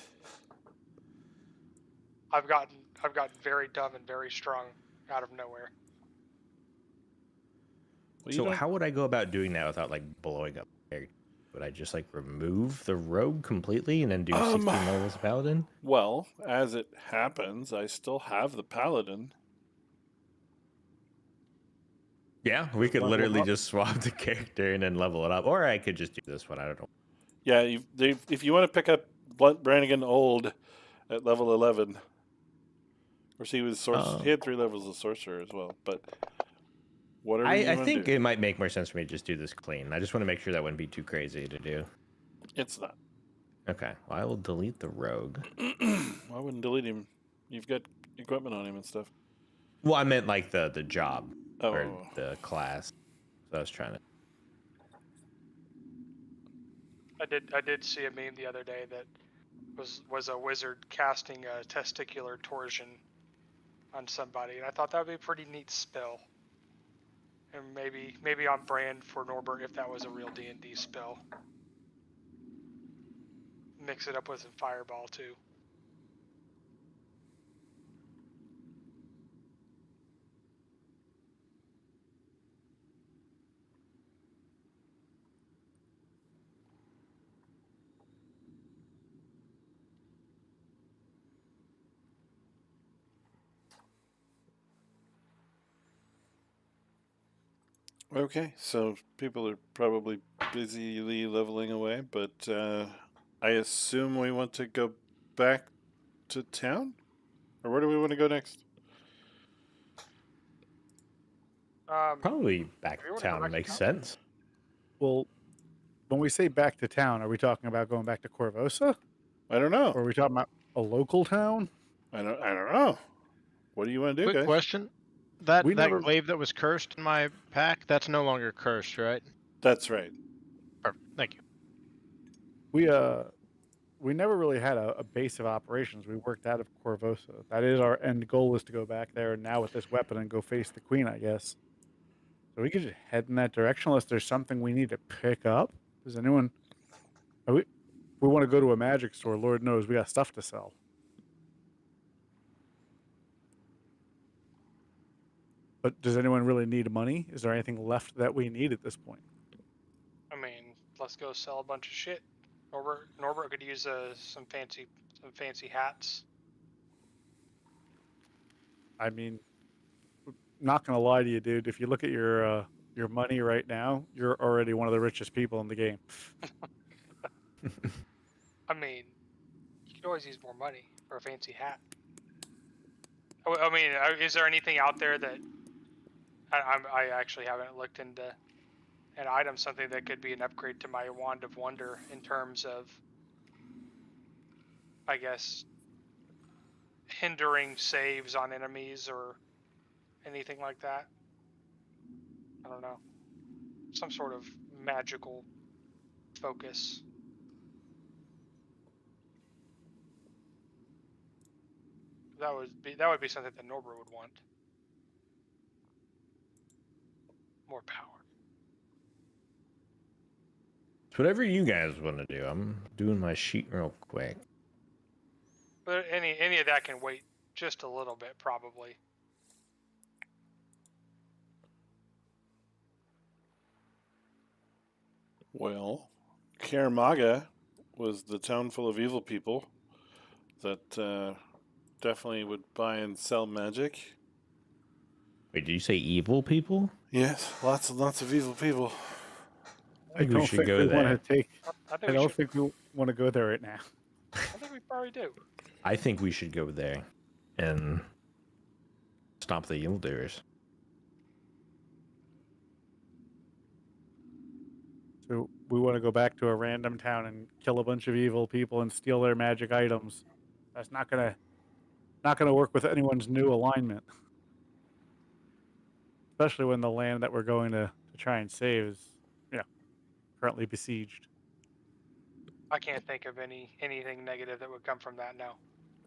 I've gotten very dumb and very strong out of nowhere. Well, you So don't- how would I go about doing that without like blowing up? would I just like remove the rogue completely and then do 16 levels paladin? Well, as it happens, I still have the paladin. Yeah, we Just could level literally up. just swap the character and then level it up, or I could just do this one. I don't know. Yeah, if you want to pick up Blunt Brannigan Old at level 11, or see, he had 3 levels of sorcerer as well. But whatever you I want to think do, it might make more sense for me to just do this clean. I just want to make sure that wouldn't be too crazy to do. it's not. Okay, well, I will delete the rogue. I wouldn't delete him. You've got equipment on him and stuff. Well, I meant like the job or Oh, the class. So I was trying to. I did see a meme the other day that was a wizard casting a testicular torsion on somebody, and I thought that would be a pretty neat spell. And maybe on brand for Norbert if that was a real D&D spell. Mix it up with some fireball too. okay. So people are probably busily leveling away, but I assume we want to go back to town, or where do we want to go next? Probably back do you to wanna go town back to makes town? sense. Well, when we say back to town, are we talking about going back to Corvosa? I don't know. Or are we talking about a local town? I don't know. What do you want to do, Quick guys? question. That We never- glaive that was cursed in my pack, that's no longer cursed, right? That's right. Perfect. Thank you. We never really had a base of operations. We worked out of Corvosa. That is our end goal, is to go back there now with this weapon and go face the queen, I guess. So we could just head in that direction unless there's something we need to pick up. Does anyone? We want to go to a magic store. Lord knows we got stuff to sell. But does anyone really need money? Is there anything left that we need at this point? I mean, let's go sell a bunch of shit. Norbert could use some fancy hats. I mean, not gonna lie to you, dude. If you look at your money right now, you're already one of the richest people in the game. I mean, you could always use more money for a fancy hat. I mean, is there anything out there that I actually haven't looked into an item, something that could be an upgrade to my Wand of Wonder in terms of, I guess, hindering saves on enemies or anything like that? I don't know. Some sort of magical focus. That would be something that Norbert would want. More power. It's whatever you guys want to do. I'm doing my sheet real quick. But any of that can wait just a little bit, probably. Well, Karamaga was the town full of evil people that definitely would buy and sell magic. Wait, did you say evil people? Yes, lots and lots of evil people. I think we should go we there. want to take. I I think we don't should. think we want to go there right now. I think we probably do. I think we should go there and stop the evildoers. So we want to go back to a random town and kill a bunch of evil people and steal their magic items. That's not gonna work with anyone's new alignment. Especially when the land that we're going to try and save is, currently besieged. I can't think of anything negative that would come from that now.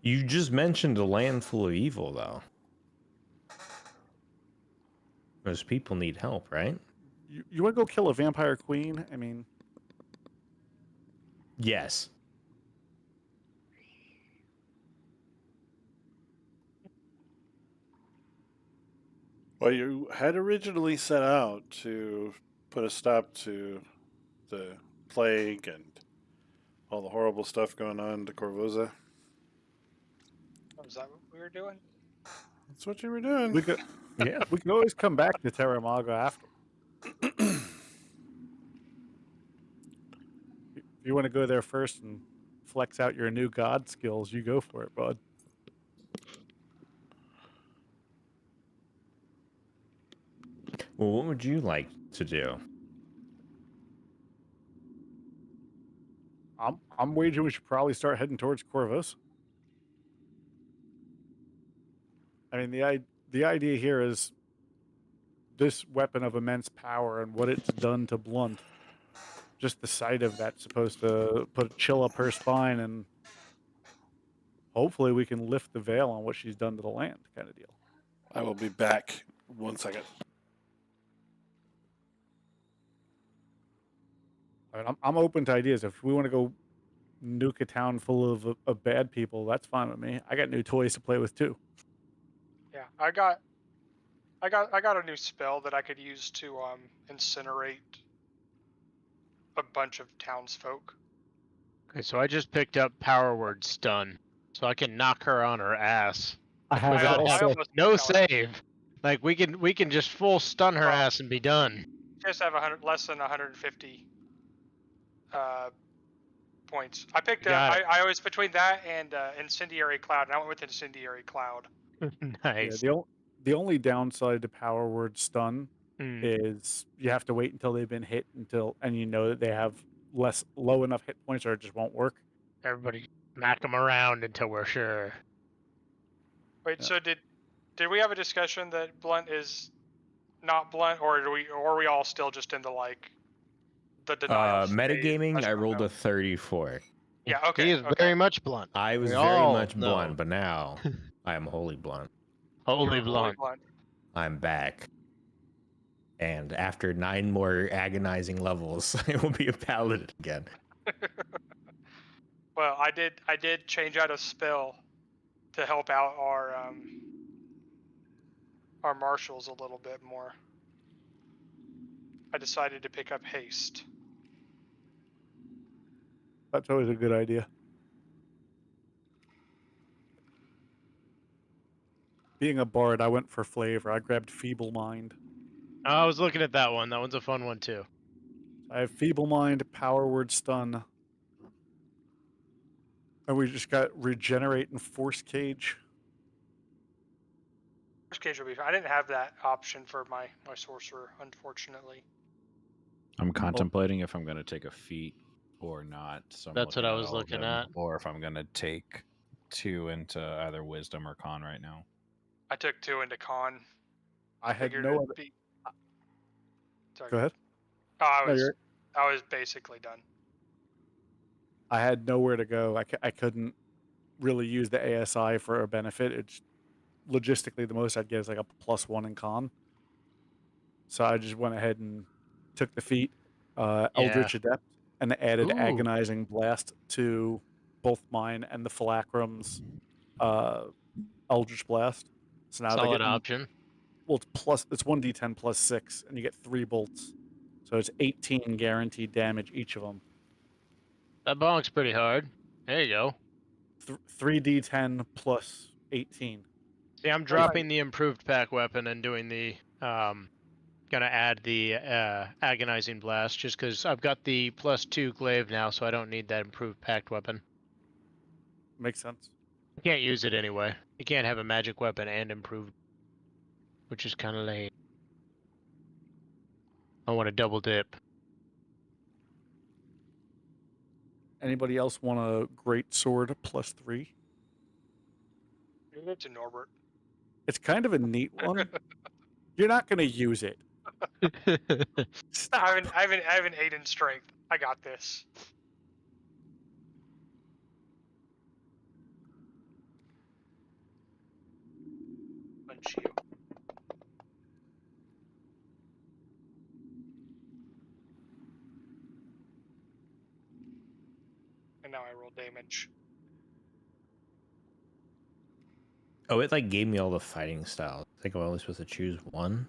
You just mentioned a land full of evil, though. Those people need help, right? You want to go kill a vampire queen? I mean, Yes. Well, you had originally set out to put a stop to the plague and all the horrible stuff going on to Corvosa. Was that what we were doing? That's what you were doing. We could Yeah. we could always come back to Terra Maga after. If you want to go there first and flex out your new god skills, you go for it, bud. Well, what would you like to do? I'm wagering we should probably start heading towards Corvus. I mean, the idea here is this weapon of immense power and what it's done to Blunt. Just the sight of that's supposed to put a chill up her spine, and hopefully we can lift the veil on what she's done to the land, kind of deal. I will be back 1 second. I mean, I'm open to ideas. If we want to go nuke a town full of bad people, that's fine with me. I got new toys to play with too. Yeah, I got a new spell that I could use to incinerate a bunch of townsfolk. Okay, so I just picked up Power Word Stun, so I can knock her on her ass. I have I it also. almost No fell in. save. Like we can just full stun her Well, ass and be done. Just have less than 150 points. I picked Got it. I was between that and Incendiary Cloud, and I went with Incendiary Cloud. Nice. Yeah, the only downside to Power Word Stun Mm. is you have to wait until they've been hit and you know that they have low enough hit points or it just won't work. Everybody knock them around until we're sure. Wait, Yeah. so did we have a discussion that Blunt is not Blunt, or are we all still just into like the denial? phase? Metagaming, just I wanna rolled know. a 34. Yeah, okay. He is okay. very much blunt. I was We very all much know. blunt, but now I am wholly blunt. Holy You're blunt. I'm back. And after 9 more agonizing levels, I will be a paladin again. Well, I did change out a spell to help out our marshals a little bit more. I decided to pick up haste. That's always a good idea. Being a bard, I went for flavor. I grabbed Feeble Mind. I was looking at that one. That one's a fun one too. I have Feeble Mind, Power Word Stun. And we just got Regenerate and Force Cage. First cage will be fine. I didn't have that option for my sorcerer, unfortunately. I'm contemplating if I'm going to take a feat or not. So I'm That's what looking I at was all of looking them, at. or if I'm going to take 2 into either wisdom or con right now. I took 2 into con. I had Figured no it'd other. be... Sorry. Go ahead. Oh, No, you're- I was basically done. I had nowhere to go. I couldn't really use the ASI for a benefit. It's logistically the most I'd get is like a +1 in con. So I just went ahead and took the feat, Eldritch Adept, and added Ooh. Agonizing Blast to both mine and the Phylacrum's Eldritch Blast. So now Solid they get option. well, it's 1d10 plus 6, and you get 3 bolts. So it's 18 guaranteed damage each of them. That bonk's pretty hard. There you go. 3d10 plus 18. See, I'm dropping the improved pack weapon and doing the gonna add the agonizing blast just because I've got the +2 glaive now, so I don't need that improved packed weapon. Makes sense. You can't use it anyway. You can't have a magic weapon and improved, which is kind of lame. I want to double dip. Anybody else want a great sword +3? Give it to Norbert. It's kind of a neat one. You're not going to use it. I have an 8 in strength. I got this. Punch you. And now I roll damage. Oh, it like gave me all the fighting styles. I think I'm only supposed to choose one.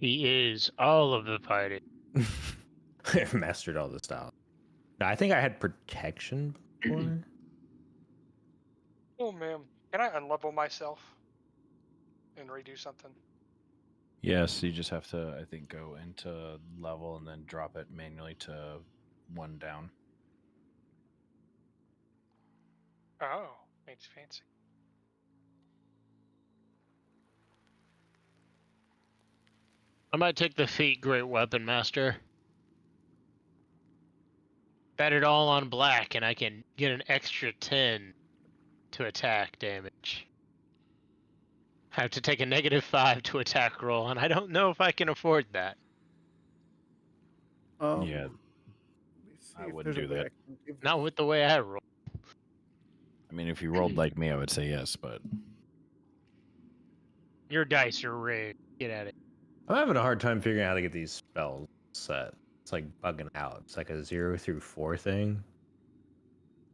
He is all of the fighting. Mastered all the styles. No, I think I had protection before. Oh man, can I unlevel myself and redo something? Yes, you just have to, I think, go into level and then drop it manually to 1 down. Oh, makes fancy. I might take the feat Great Weapon Master. Bet it all on black, and I can get an extra 10 to attack damage. I have to take a -5 to attack roll, and I don't know if I can afford that. Yeah, Let me see I if wouldn't there's a do way that. I can give Not this. with the way I roll. I mean, if you rolled like me, I would say yes, but Your dice are rigged. Get at it. I'm having a hard time figuring out how to get these spells set. It's like bugging out. It's like a 0 through 4 thing,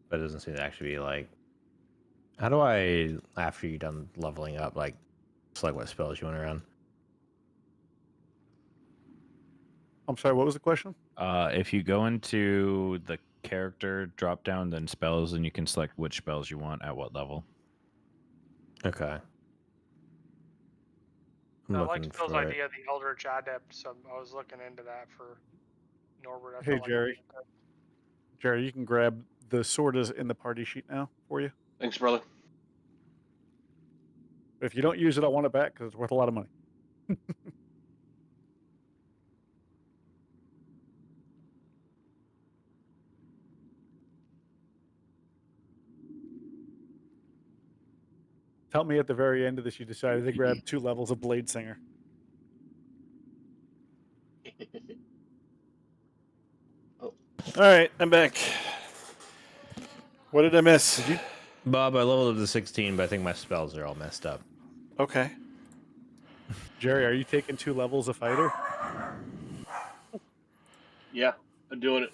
but it doesn't seem to actually be like. How do I, after you're done leveling up, like select what spells you want to run? I'm sorry, what was the question? if you go into the character drop down, then spells, and you can select which spells you want at what level. Okay. I'm I like looking Phil's for it. idea of the Eldritch Adept, so I was looking into that for Norbert. I Hey, felt like it'd be Jerry. Jerry, you can grab the sword is in the party sheet now for you. Thanks, brother. But if you don't use it, I want it back because it's worth a lot of money. Tell me at the very end of this, you decided to grab 2 levels of Blade Singer. All right, I'm back. What did I miss? Did you? Bob, I leveled up to 16, but I think my spells are all messed up. Okay. Jerry, are you taking 2 levels of fighter? Yeah, I'm doing it.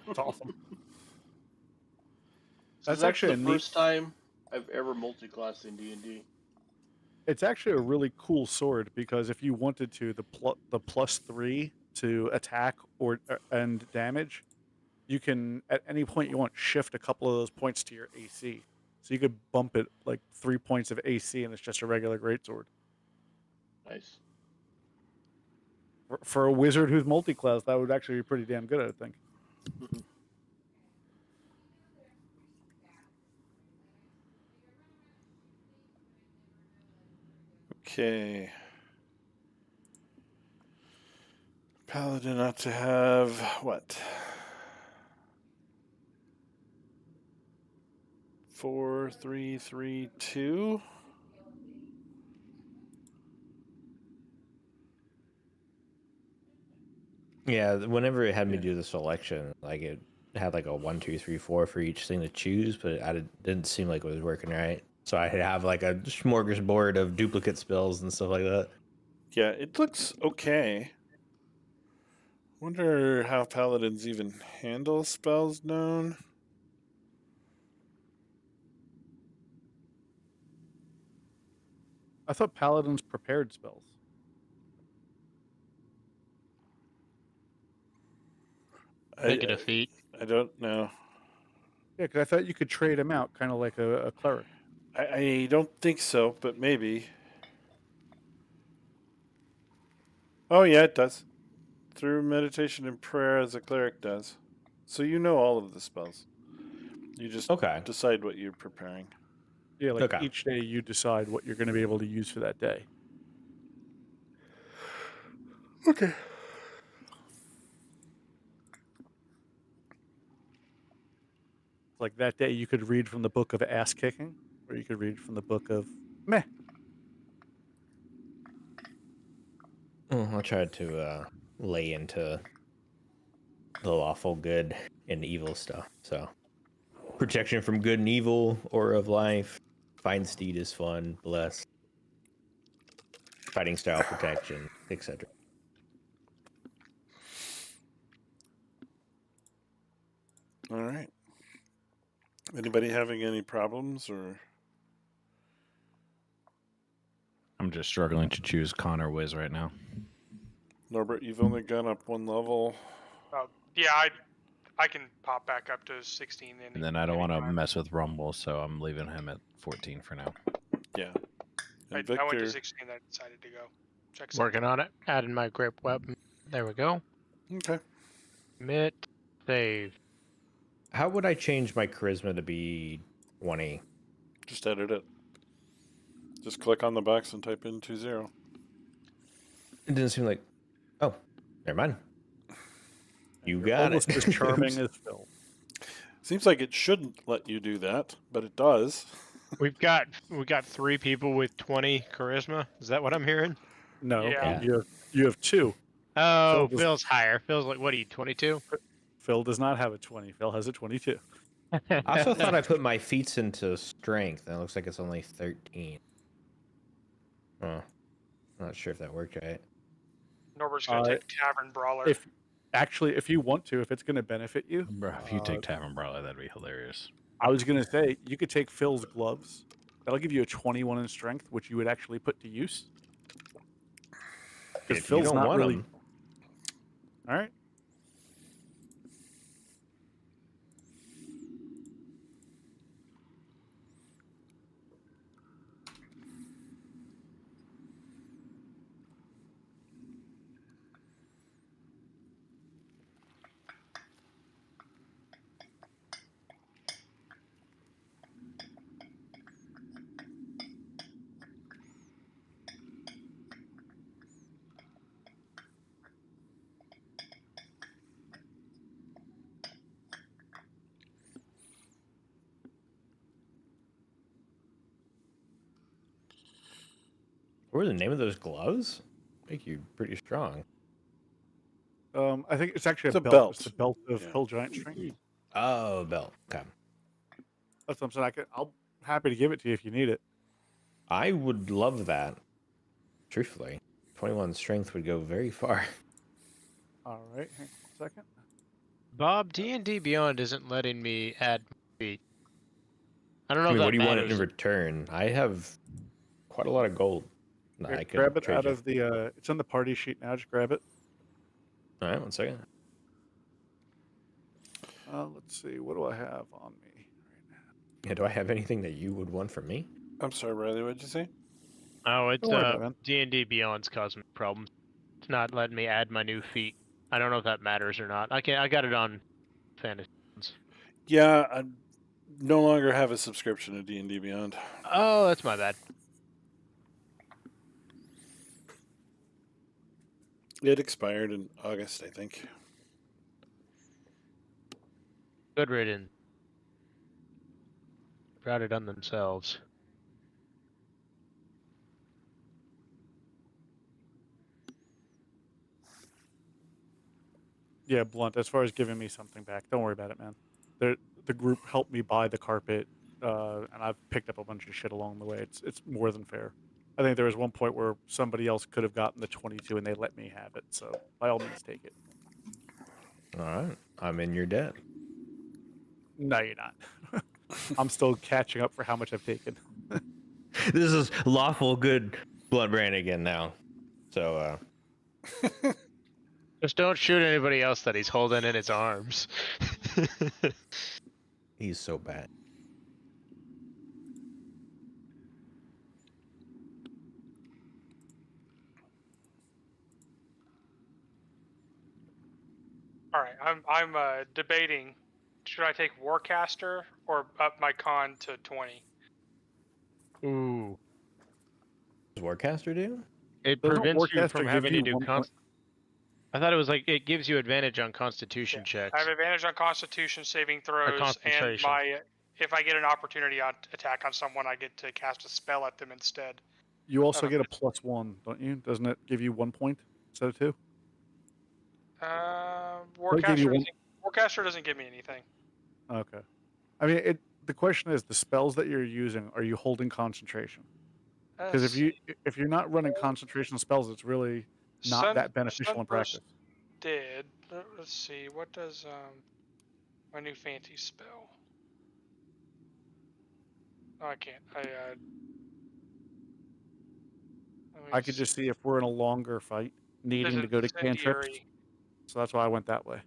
That's awesome. That's actually the a neat. first time I've ever multi-classed in D&D. It's actually a really cool sword because if you wanted to, the +3 to attack or and damage, you can at any point you want shift a couple of those points to your AC. So you could bump it like 3 points of AC, and it's just a regular greatsword. Nice. For a wizard who's multi-class, that would actually be pretty damn good, I think. Okay. Paladin ought to have what? 4, 3, 3, 2. Yeah, whenever it had me Yeah. do the selection, like it had like a 1, 2, 3, 4 for each thing to choose, but didn't seem like it was working right. So I have like a smorgasbord of duplicate spells and stuff like that. Yeah, it looks okay. Wonder how paladins even handle spells known. I thought paladins prepared spells. Make it a feat. I don't know. Yeah, because I thought you could trade them out, kind of like a cleric. I don't think so, but maybe. Oh, yeah, it does. Through meditation and prayer, as a cleric does. So you know all of the spells. You just Okay. decide what you're preparing. Yeah, like Okay. each day you decide what you're going to be able to use for that day. Okay. Like that day you could read from the book of ass kicking, or you could read from the book of meh. I'll try to lay into the lawful good and evil stuff. So, protection from good and evil, aura of life, find steed is fun, bless, fighting style protection, etc. All right. Anybody having any problems or? I'm just struggling to choose Con or Wiz right now. Norbert, you've only gone up one level. Yeah, I can pop back up to 16. And then I don't want to anytime. mess with Rumble, so I'm leaving him at 14 for now. Yeah. I And went to Victor. 16. I decided to go. Check Working on it. Adding my grip weapon. There we go. Okay. Commit. Save. How would I change my charisma to be 20? Just edit it. Just click on the box and type in 20. It didn't seem like. Oh, never mind. You got Almost it. as charming as Phil. Seems like it shouldn't let you do that, but it does. We got 3 people with 20 charisma. Is that what I'm hearing? No, Yeah. you have 2. Oh, Phil Phil's higher. Phil's like, what are you, 22? Phil does not have a 20. Phil has a 22. I also thought I put my feats into strength, and it looks like it's only 13. Oh, I'm not sure if that worked right. Norbert's gonna take Tavern Brawler. If you want to, if it's going to benefit you, Bro, if you take Tavern Brawler, that'd be hilarious. I was going to say you could take Phil's gloves. That'll give you a 21 in strength, which you would actually put to use. Because If you Phil's don't not want really. them, All right. what were the name of those gloves? Make you pretty strong. I think it's actually It's a a belt. belt. It's the belt of Yeah. Hill Giant Strength. Oh, belt. Okay. That's what I'm saying. I'm happy to give it to you if you need it. I would love that. Truthfully, 21 strength would go very far. All right. Hang on a second. Bob, D&D Beyond isn't letting me add feet. I don't know I mean, if what that do you want matters. in return? I have quite a lot of gold. that Here, I could grab it trade out you. of the. It's on the party sheet now. Just grab it. All right, one second. Let's see. What do I have on me right now? Yeah, do I have anything that you would want from me? I'm sorry, Riley, what'd you say? Oh, it's Don't worry about it, man. D&D Beyond's causing me problems. It's not letting me add my new feat. I don't know if that matters or not. I got it on Fantasy. Yeah, I no longer have a subscription to D&D Beyond. Oh, that's my bad. It expired in August, I think. Good riddance. Brought it on themselves. Yeah, Blunt. As far as giving me something back, don't worry about it, man. The group helped me buy the carpet, and I've picked up a bunch of shit along the way. It's more than fair. I think there was one point where somebody else could have gotten the 22 and they let me have it. So by all means, take it. All right, I'm in your debt. No, you're not. I'm still catching up for how much I've taken. This is lawful good blood brand again now. So, Just don't shoot anybody else that he's holding in his arms. he's so bad. All right, I'm debating. Should I take Warcaster or up my con to 20? Ooh. Does Warcaster do? It Doesn't prevents you Warcaster from give having to you do 1 point? I thought it was like it gives you advantage on Constitution I checks. have advantage on Constitution saving throws, and concentration. if I get an opportunity on attack on someone, I get to cast a spell at them instead. You also Okay. get a +1, don't you? Doesn't it give you 1 point instead of 2? Warcaster give you one- Warcaster doesn't give me anything. Okay. I mean, the question is the spells that you're using. Are you holding concentration? Because if you're not running concentration spells, it's really not that beneficial in practice. Did let's see, what does my new fancy spell? Oh, I can't. I could just see if we're in a longer fight needing to go to cantrips. incendiary, So that's why I went that way.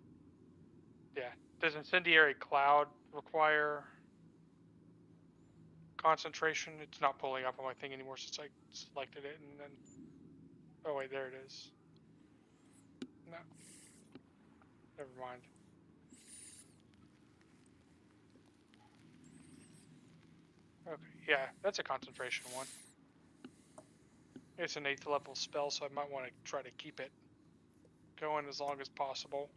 does incendiary cloud require concentration? It's not pulling up on my thing anymore since I selected it and then. Oh wait, there it is. No, never mind. Okay, yeah, that's a concentration one. It's an 8th level spell, so I might want to try to keep it going as long as possible.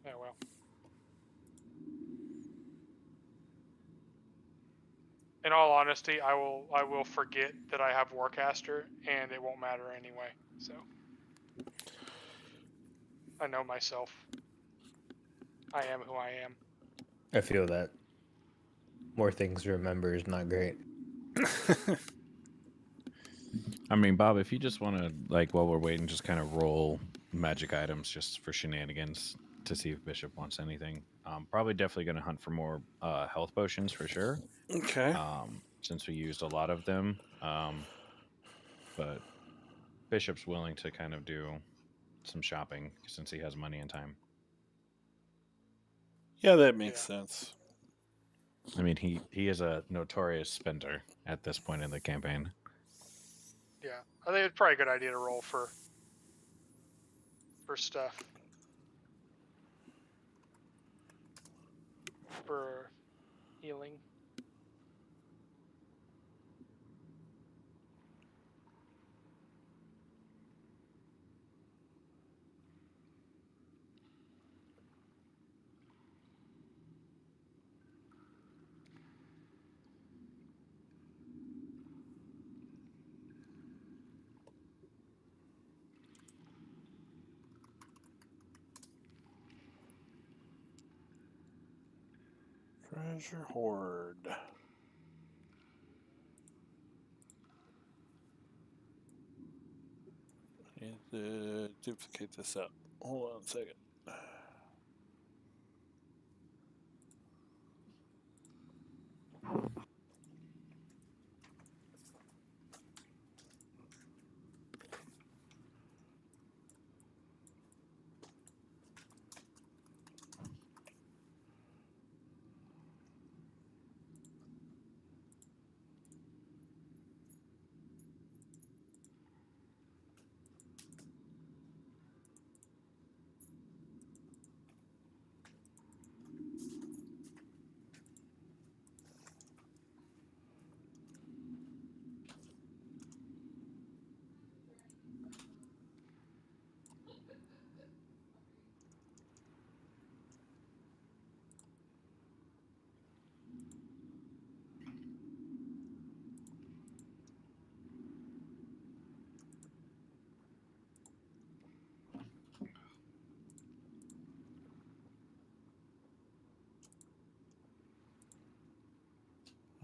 Yeah, well. In all honesty, I will forget that I have Warcaster, and it won't matter anyway. So I know myself. I am who I am. I feel that more things to remember is not great. I mean, Bob, if you just want to, like, while we're waiting, just kind of roll magic items just for shenanigans to see if Bishop wants anything. Probably definitely going to hunt for more health potions for sure. Okay. Since we used a lot of them. But Bishop's willing to kind of do some shopping since he has money and time. Yeah, that makes sense. I mean, he is a notorious spender at this point in the campaign. Yeah, I think it's probably a good idea to roll for stuff. For healing. Treasure hoard. Need to duplicate this up. Hold on a second.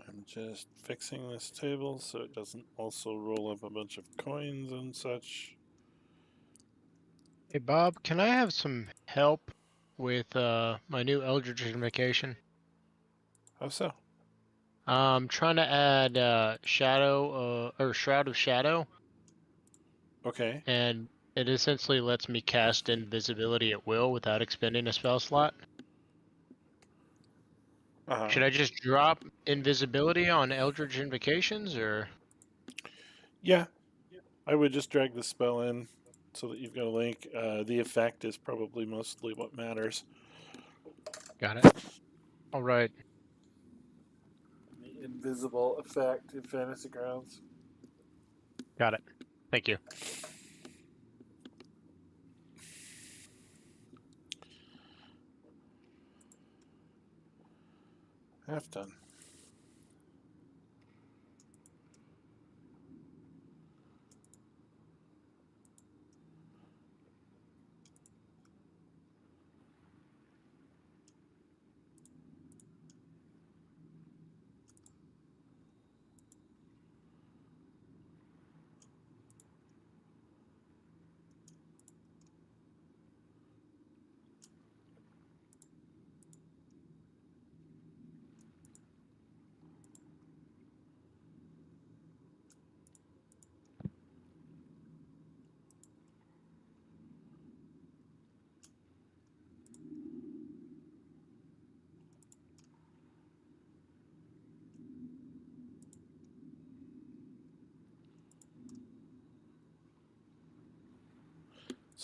I'm just fixing this table so it doesn't also roll up a bunch of coins and such. Hey Bob, can I have some help with my new Eldritch Invocation? How so? I'm trying to add Shadow or Shroud of Shadow, Okay. and it essentially lets me cast invisibility at will without expending a spell slot. Uh-huh. Should I just drop invisibility on Eldritch Invocations, or? Yeah. I would just drag the spell in so that you've got a link. The effect is probably mostly what matters. Got it. All right. The invisible effect in Fantasy Grounds. Got it. Thank you. Half done.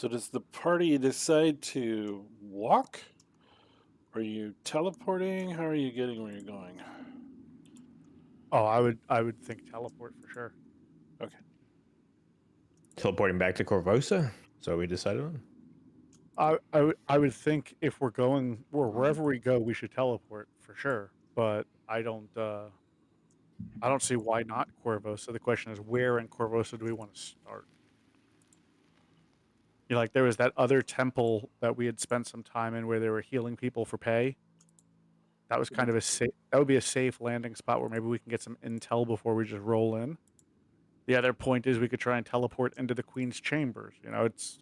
So does the party decide to walk? Are you teleporting? How are you getting where you're going? Oh, I would think teleport for sure. Teleporting back to Corvosa? So we decided on? I would think if we're going or wherever we go, we should teleport for sure. But I don't see why not Corvosa. The question is, where in Corvosa do we want to start? You know, like there was that other temple that we had spent some time in where they were healing people for pay. That was kind of a safe. That would be a safe landing spot where maybe we can get some intel before we just roll in. The other point is we could try and teleport into the Queen's chambers. You know, it's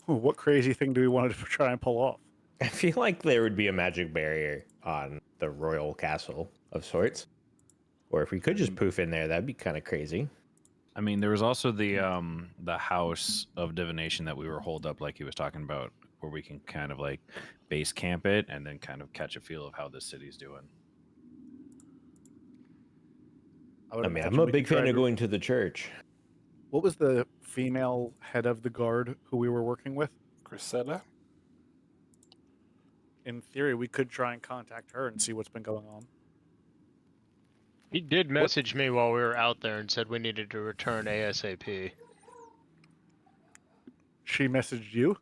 what crazy thing do we want to try and pull off? I feel like there would be a magic barrier on the royal castle of sorts. Or if we could just poof in there, that'd be kind of crazy. I mean, there was also the house of divination that we were holed up, like he was talking about, where we can kind of like base camp it and then kind of catch a feel of how the city's doing. I mean, I'm a big fan of going to the church. What was the female head of the guard who we were working with? Grisetta? In theory, we could try and contact her and see what's been going on. He did message me while we were out there and said we needed to return ASAP. She messaged you?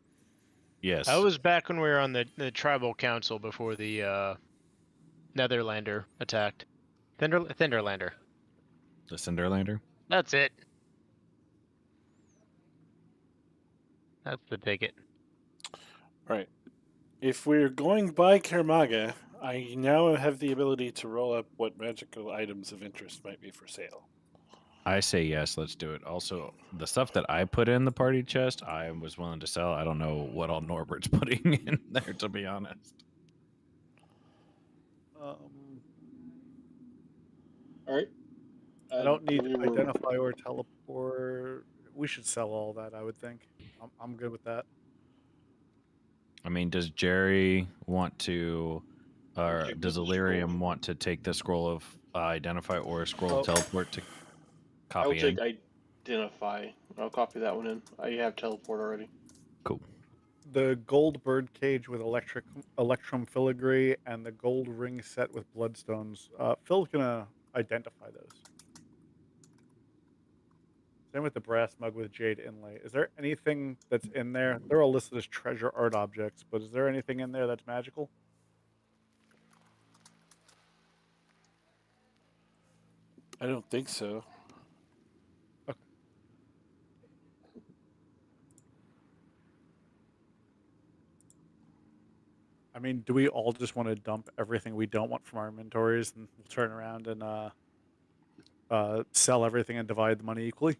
Yes. That was back when we were on the tribal council before the Netherlander attacked. Thinderlander. The Cinderlander. That's it. That's the ticket. All right. If we're going by Kermaga, I now have the ability to roll up what magical items of interest might be for sale. I say yes, let's do it. Also, the stuff that I put in the party chest, I was willing to sell. I don't know what all Norbert's putting in there, to be honest. All right. I don't need we to were- identify or teleport. We should sell all that, I would think. I'm good with that. I mean, does Jerry want to, or check does the Illyrium scroll. want to take the scroll of identify or a scroll Oh. of teleport to I'll copy in? take identify. I'll copy that one in. I have teleport already. Cool. The gold bird cage with electrum filigree and the gold ring set with bloodstones. Phil's gonna identify those. Same with the brass mug with jade inlay. Is there anything that's in there? They're all listed as treasure art objects, but is there anything in there that's magical? I don't think so. I mean, do we all just want to dump everything we don't want from our inventories and we'll turn around and sell everything and divide the money equally?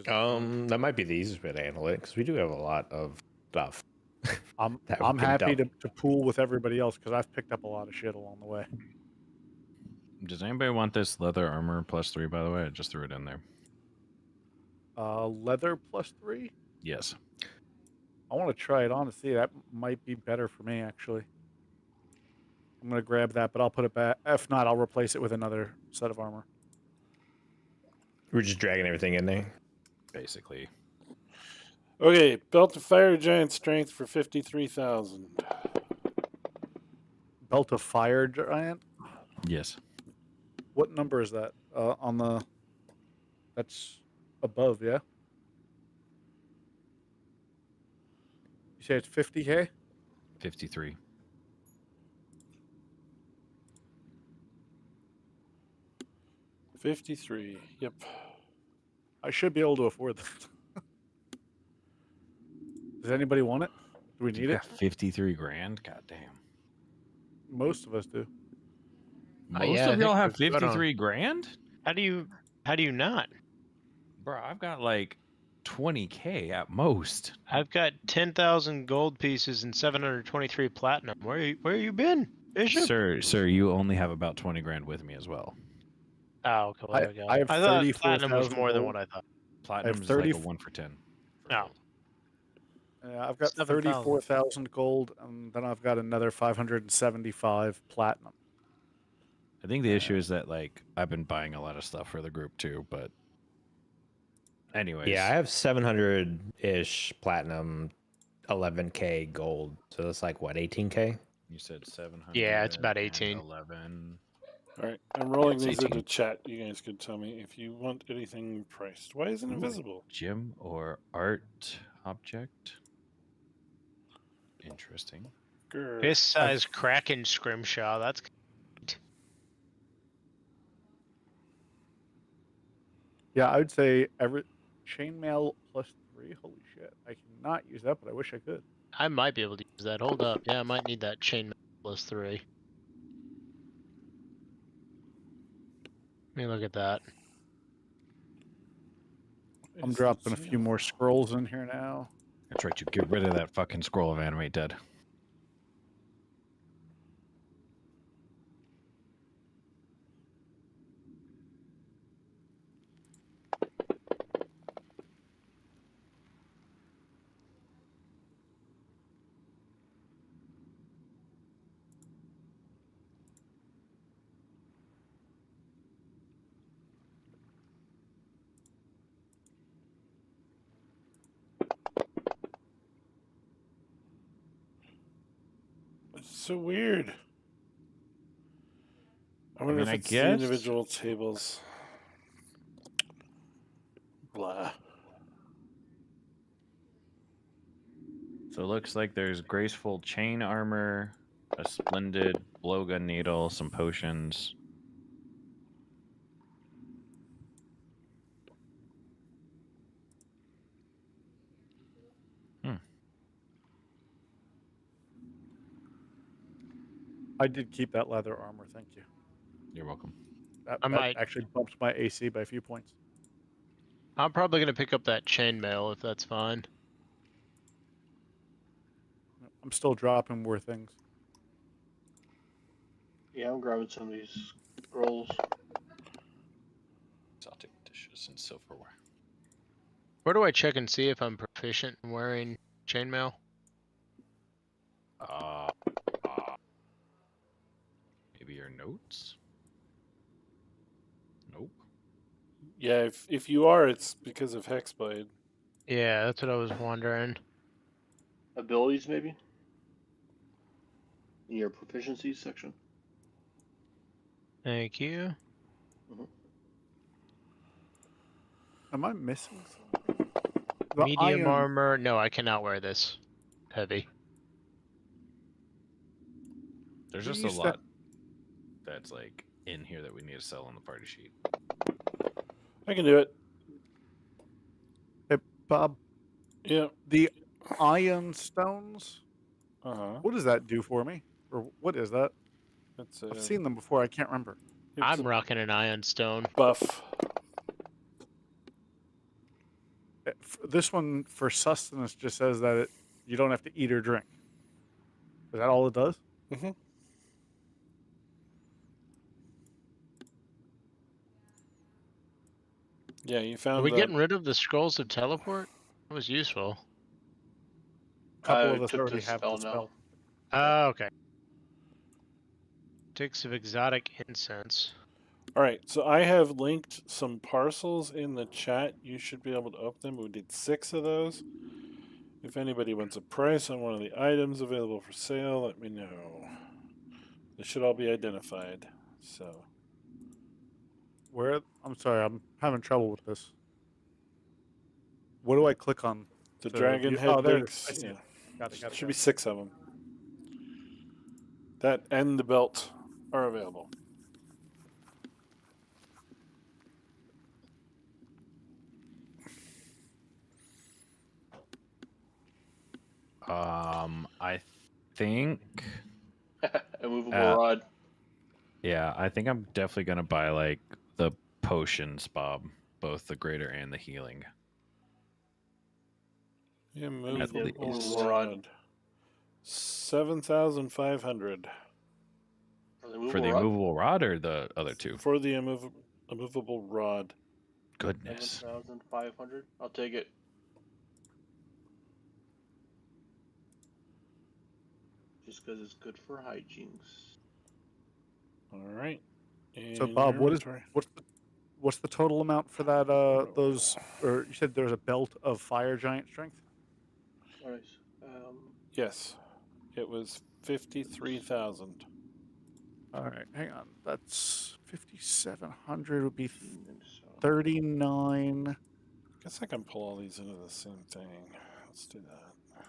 That might be the easiest way to handle it because we do have a lot of stuff. I'm that we I'm can happy dump. to pool with everybody else because I've picked up a lot of shit along the way. Does anybody want this leather armor +3, by the way? I just threw it in there. Leather +3? Yes. I want to try it on to see. That might be better for me, actually. I'm going to grab that, but I'll put it back. If not, I'll replace it with another set of armor. We're just dragging everything in there. Basically. Okay, belt of fire giant strength for 53,000. Belt of fire giant? Yes. What number is that? On the... That's above, yeah? You say it's 50K? 53. $53. Yep. I should be able to afford that. Does anybody want it? Do we need You it? got 53 grand? God damn. Most of us do. Most yeah, I of y'all think have we've got on- 53 grand? How do you not? Bro, I've got like 20K at most. I've got 10,000 gold pieces and 723 platinum. Where you been, Bishop? Sir, you only have about 20 grand with me as well. Oh, okay. Well, there we go. I have thought platinum was 34,000 more than gold. what I thought. Platinum is 30 like a 1 for 10. No. I've got 7,000. 34,000 gold, and then I've got another 575 platinum. I think the issue is that like I've been buying a lot of stuff for the group too, but Anyways. Yeah, I have 700-ish platinum, 11k gold. So that's like what, 18k? You said 700. Yeah, it's about and 18. 11. All right, I'm rolling It's these 18. into chat. You guys could tell me if you want anything priced. Why isn't it Ooh. visible? Gem or art object. Interesting. Grr. Fist-sized Kraken scrimshaw. That's Yeah, I would say every chainmail +3. Holy shit! I cannot use that, but I wish I could. I might be able to use that. Hold up. Yeah, I might need that chain +3. Let me look at that. I'm Is dropping a it few more scrolls in here now. That's right. You get rid of that fucking scroll of animate dead. It's so weird. I wonder mean, if I it's the guess- individual tables. Blah. So it looks like there's graceful chain armor, a splendid blowgun needle, some potions. I did keep that leather armor. Thank you. You're welcome. That, I that might- actually bumped my AC by a few points. I'm probably gonna pick up that chainmail if that's fine. I'm still dropping more things. Yeah, I'm grabbing some of these scrolls. Exotic dishes and silverware. Where do I check and see if I'm proficient in wearing chainmail? Maybe your notes? Nope. Yeah, if you are, it's because of Hexblade. Yeah, that's what I was wondering. Abilities, maybe? In your proficiency section? Thank you. Am I missing something? The Medium iron- armor. No, I cannot wear this. Heavy. There's You just a used lot that's like in here that we need to sell on the party sheet. I can do it. Hey, Bob, Yeah. the iron stones. Uh huh. What does that do for me? Or what is that? That's I've seen them before. I can't remember. it's I'm a rocking an iron stone. buff. This one for sustenance just says that you don't have to eat or drink. Is that all it does? Mm-hmm. Yeah, you Are found we the getting rid of the scrolls of teleport? That was useful. A couple I of us took already the have the spell now. spell. Oh, okay. Sticks of exotic incense. All right, so I have linked some parcels in the chat. You should be able to open them. We did 6 of those. If anybody wants a price on one of the items available for sale, let me know. They should all be identified. So, Where? I'm sorry, I'm having trouble with this. What do I click on? the to dragon view- head oh, there it links. is. I see Yeah, it. Got it. should be 6 of them. That and the belt are available. I think. A movable Uh, rod. Yeah, I think I'm definitely gonna buy like the potions, Bob, both the greater and the healing. Yeah, At movable least. rod. 7,500 For the immovable rod or the other two? for the immovable rod. Goodness. 7,500. I'll take it. Just because it's good for hygiene. All right. So In Bob, your what is inventory. what's what's the total amount for that? Those, or you said there's a belt of fire giant strength. Nice. Yes, it was 53,000. All right, hang on. That's 5,700 would be So 39. I guess I can pull all these into the same thing. Let's do that.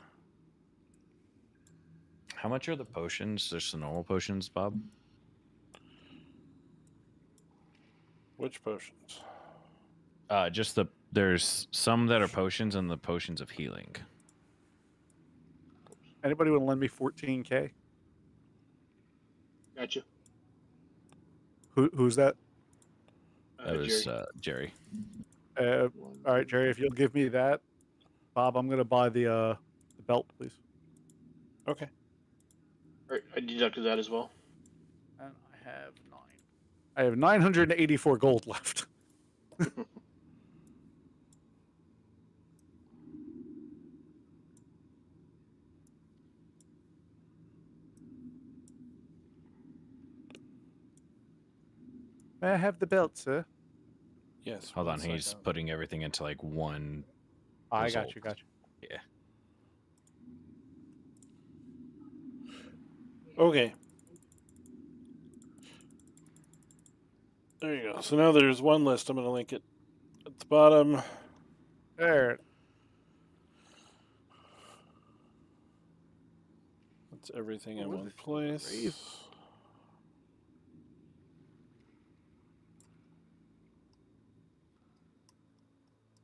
How much are the potions? There's the normal potions, Bob. Which potions? Just there's some that are potions and the potions of healing. Anybody want to lend me 14K? gotcha. Who's that? That was Jerry. Jerry. All right, Jerry. If you'll give me that, Bob, I'm gonna buy the belt, please. Okay. Alright, I deducted that as well. And I have 984 gold left. May I have the belt, sir? Yes. Hold one on, he's second. putting everything into like one. I got result. you. Got you. Yeah. Okay. There you go. So now there's one list. I'm going to link it at the bottom. There. That's everything in Oh, one this is place. crazy.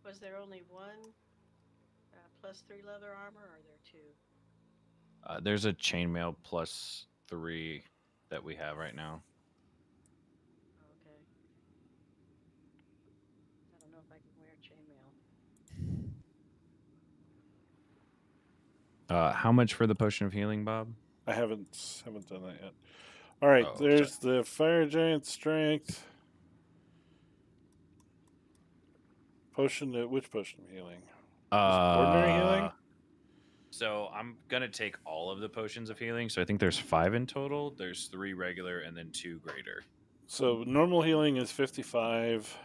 Was there only one +3 leather armor, or are there two? There's a chainmail +3 that we have right now. Okay. I don't know if I can wear chainmail. How much for the potion of healing, Bob? I haven't done that yet. All right, Oh, there's the fire giant strength potion. Which potion of healing? Ordinary healing. So I'm gonna take all of the potions of healing. So I think there's 5 in total. There's 3 regular and then 2 greater. So normal healing is 55.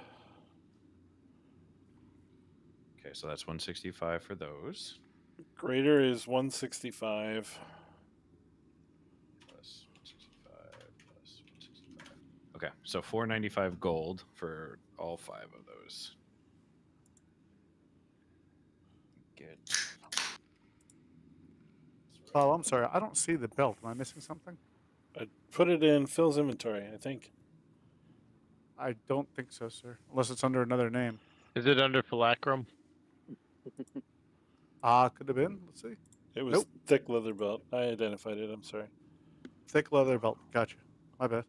Okay, so that's 165 for those. Greater is 165. Plus 165 plus 165. Okay, so 495 gold for all 5 of those. Get. Oh, I'm sorry. I don't see the belt. Am I missing something? I put it in Phil's inventory, I think. I don't think so, sir. Unless it's under another name. Is it under Phylacrum? Could have been. Let's see. It was Nope. thick leather belt. I identified it. I'm sorry. Thick leather belt. Gotcha. My bad.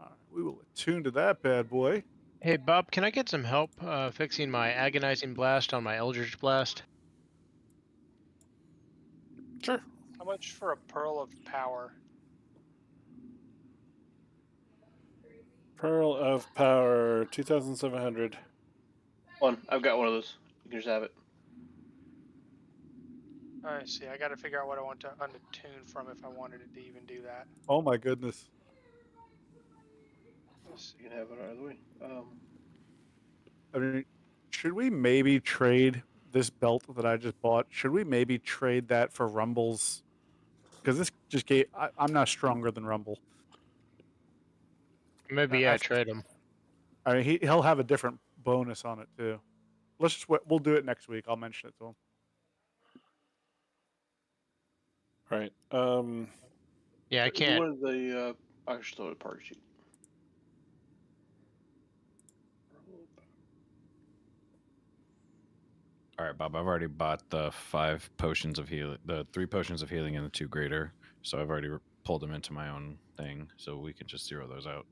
All right, we will attune to that bad boy. Hey, Bob, can I get some help fixing my agonizing blast on my Eldritch Blast? Sure. How much for a pearl of power? Pearl of Power, 2,700. I've got one of those. You can just have it. I see. I got to figure out what I want to unattune from if I wanted it to even do that. Oh my goodness. You can have it either way. I mean, should we maybe trade this belt that I just bought? Should we maybe trade that for Rumble's? Because this just gave. I'm not stronger than Rumble. Maybe, yeah, trade them. I mean, he'll have a different bonus on it too. Let's just wait. We'll do it next week. I'll mention it to him. Right. Yeah, I can't. One of the I should throw a party sheet. All right, Bob. I've already bought the 5 potions of healing, the 3 potions of healing, and the 2 greater. So I've already pulled them into my own thing, so we can just zero those out.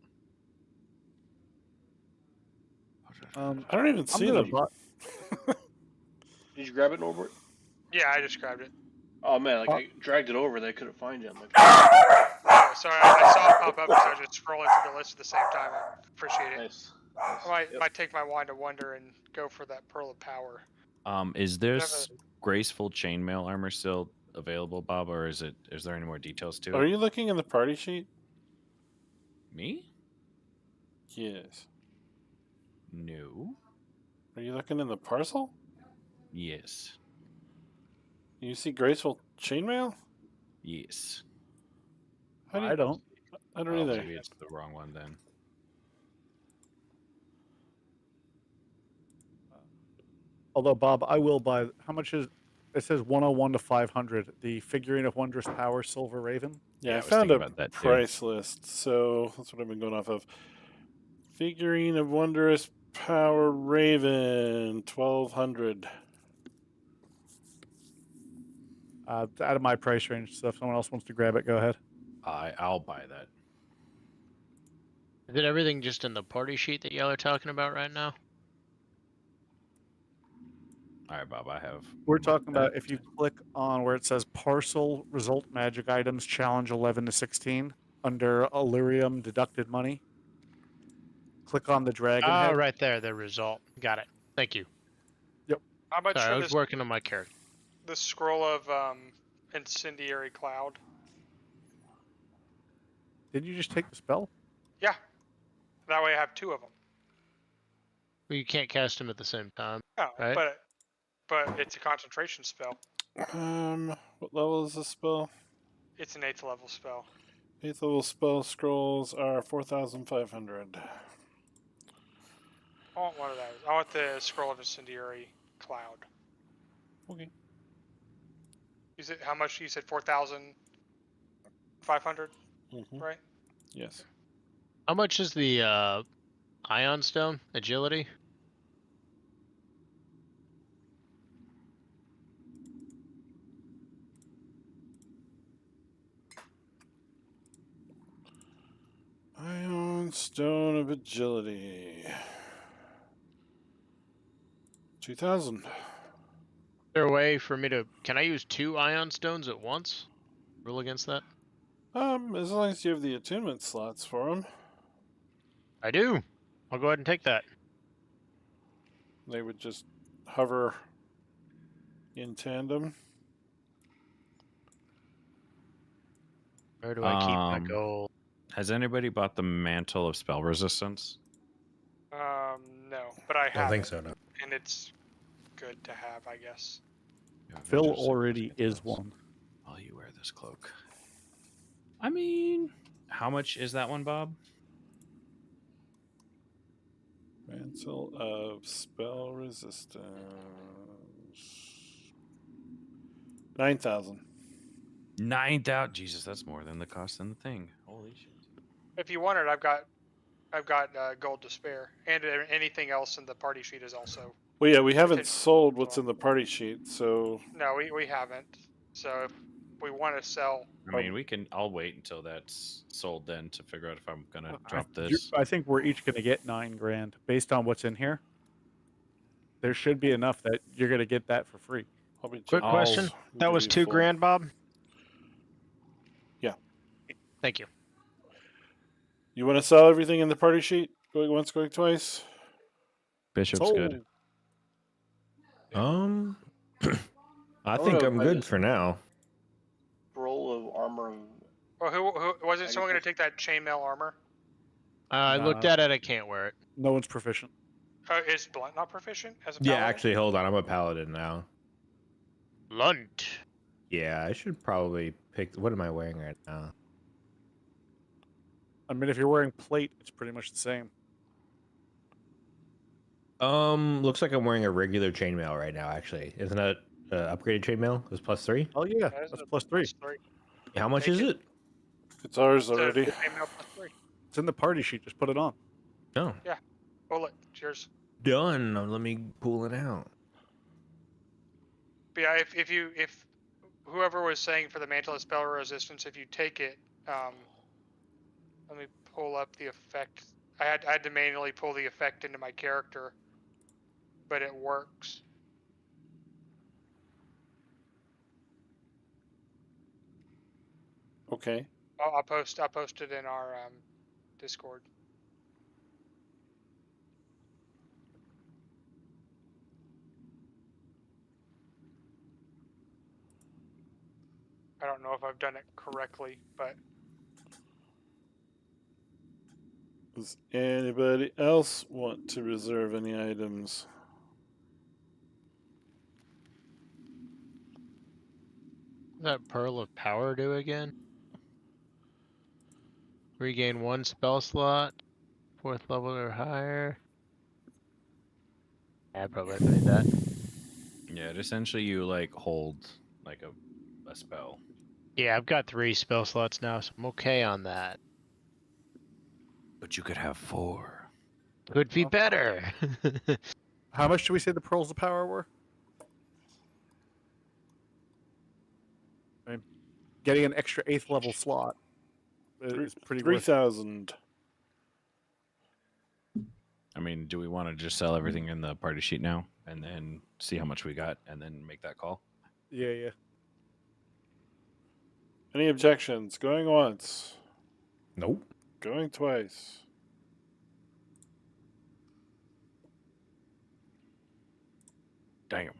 I don't even see them. Did you grab it, Norbert? Yeah, I just grabbed it. Oh man, I dragged it over. They couldn't find it. I'm like, Oh, sorry, I saw it pop up, so I was just scrolling through the list at the same time. I appreciate it. nice. I might take my wand of wonder and go for that pearl of power. Is this graceful chainmail armor still available, Bob, or is there any more details to it? Are you looking in the party sheet? Me? Yes. No. Are you looking in the parcel? Yes. You see graceful chainmail? Yes. How do you? I don't. I don't Oh, either. maybe it's the wrong one then. Although, Bob, I will buy. How much is? It says 101 to 500. The figurine of wondrous power, Silver Raven. Yeah, Yeah, I I was found thinking a about that too. price list, so that's what I've been going off of. Figurine of wondrous power, Raven, 1200. Out of my price range. So if someone else wants to grab it, go ahead. I'll buy that. Is it everything just in the party sheet that y'all are talking about right now? All right, Bob. I have. We're talking about that. if you click on where it says parcel result magic items challenge 11 to 16 under Illyrium deducted money. Click on the dragon Oh, head. right there, the result. Got it. Thank you. How much Sorry, I for was this working on my character. the scroll of incendiary cloud? Did you just take the spell? Yeah. That way I have 2 of them. Well, you can't cast them at the same time. Oh, Right. but it's a concentration spell. What level is this spell? It's an 8th level spell. 8th level spell scrolls are 4,500. I want one of those. I want the scroll of incendiary cloud. Okay. How much? You said 4,500, Mm-hmm. right? Yes. How much is the ion stone agility? Ion Stone of Agility. 2,000. Is there a way for me to? Can I use 2 ion stones at once? Rule against that? As long as you have the attunement slots for them, I do. I'll go ahead and take that. they would just hover in tandem. Where do I keep my gold? Has anybody bought the mantle of spell resistance? No, but I I don't have think it, so, no. and it's good to have, I guess. Phil Adventure already secrets. is one. While you wear this cloak. I mean, how much is that one, Bob? Mantle of Spell Resistance. 9,000. 9,000. Jesus, that's more than the cost of the thing. Holy shit. If you want it, I've got gold to spare, and anything else in the party sheet is also. Well, yeah, we haven't Potential sold as what's well. in the party sheet, so No, we haven't. So if we want to sell, I mean, we can. I'll wait until that's sold then to figure out if I'm gonna drop I this. I think we're each going to get 9 grand based on what's in here. There should be enough that you're going to get that for free. I'll be Quick checking. question. That Give was you 2 full- grand, Bob? Yeah. Thank you. You want to sell everything in the party sheet? Going once, going twice? Bishop's good. Sold. I Oh, think no, I'm I good just- for now. Scroll of armor. well, who wasn't I someone going guess- to take that chainmail armor? I looked Nah. at it. I can't wear it. No one's proficient. Is Blunt not proficient as a Yeah, paladin? actually, hold on. I'm a paladin now. Lunt. Yeah, I should probably pick. What am I wearing right now? I mean, if you're wearing plate, it's pretty much the same. Looks like I'm wearing a regular chainmail right now. Actually, isn't that upgraded chainmail? It was +3. Oh yeah, That is that's a +3. +3. How much Take is it? It's ours It's a already. chainmail +3. It's in the party sheet. Just put it on. Oh, Well, look, cheers. done. Let me pull it out. But yeah, if whoever was saying for the mantle of spell resistance, if you take it, let me pull up the effect. I had to manually pull the effect into my character, but it works. Okay. I'll post it in our Discord. I don't know if I've done it correctly, but Does anybody else want to reserve any items? What does that Pearl of Power do again? Regain 1 spell slot, 4th level or higher. Yeah, I probably have to need that. Yeah, essentially you like hold like a spell. Yeah, I've got 3 spell slots now, so I'm okay on that. But you could have 4. Could be better. How much do we say the pearls of power were? I mean, getting an extra 8th level slot is pretty worth it. 3,000. I mean, do we want to just sell everything in the party sheet now and then see how much we got and then make that call? Yeah. Any objections? Going once. Nope. Going twice. Damn.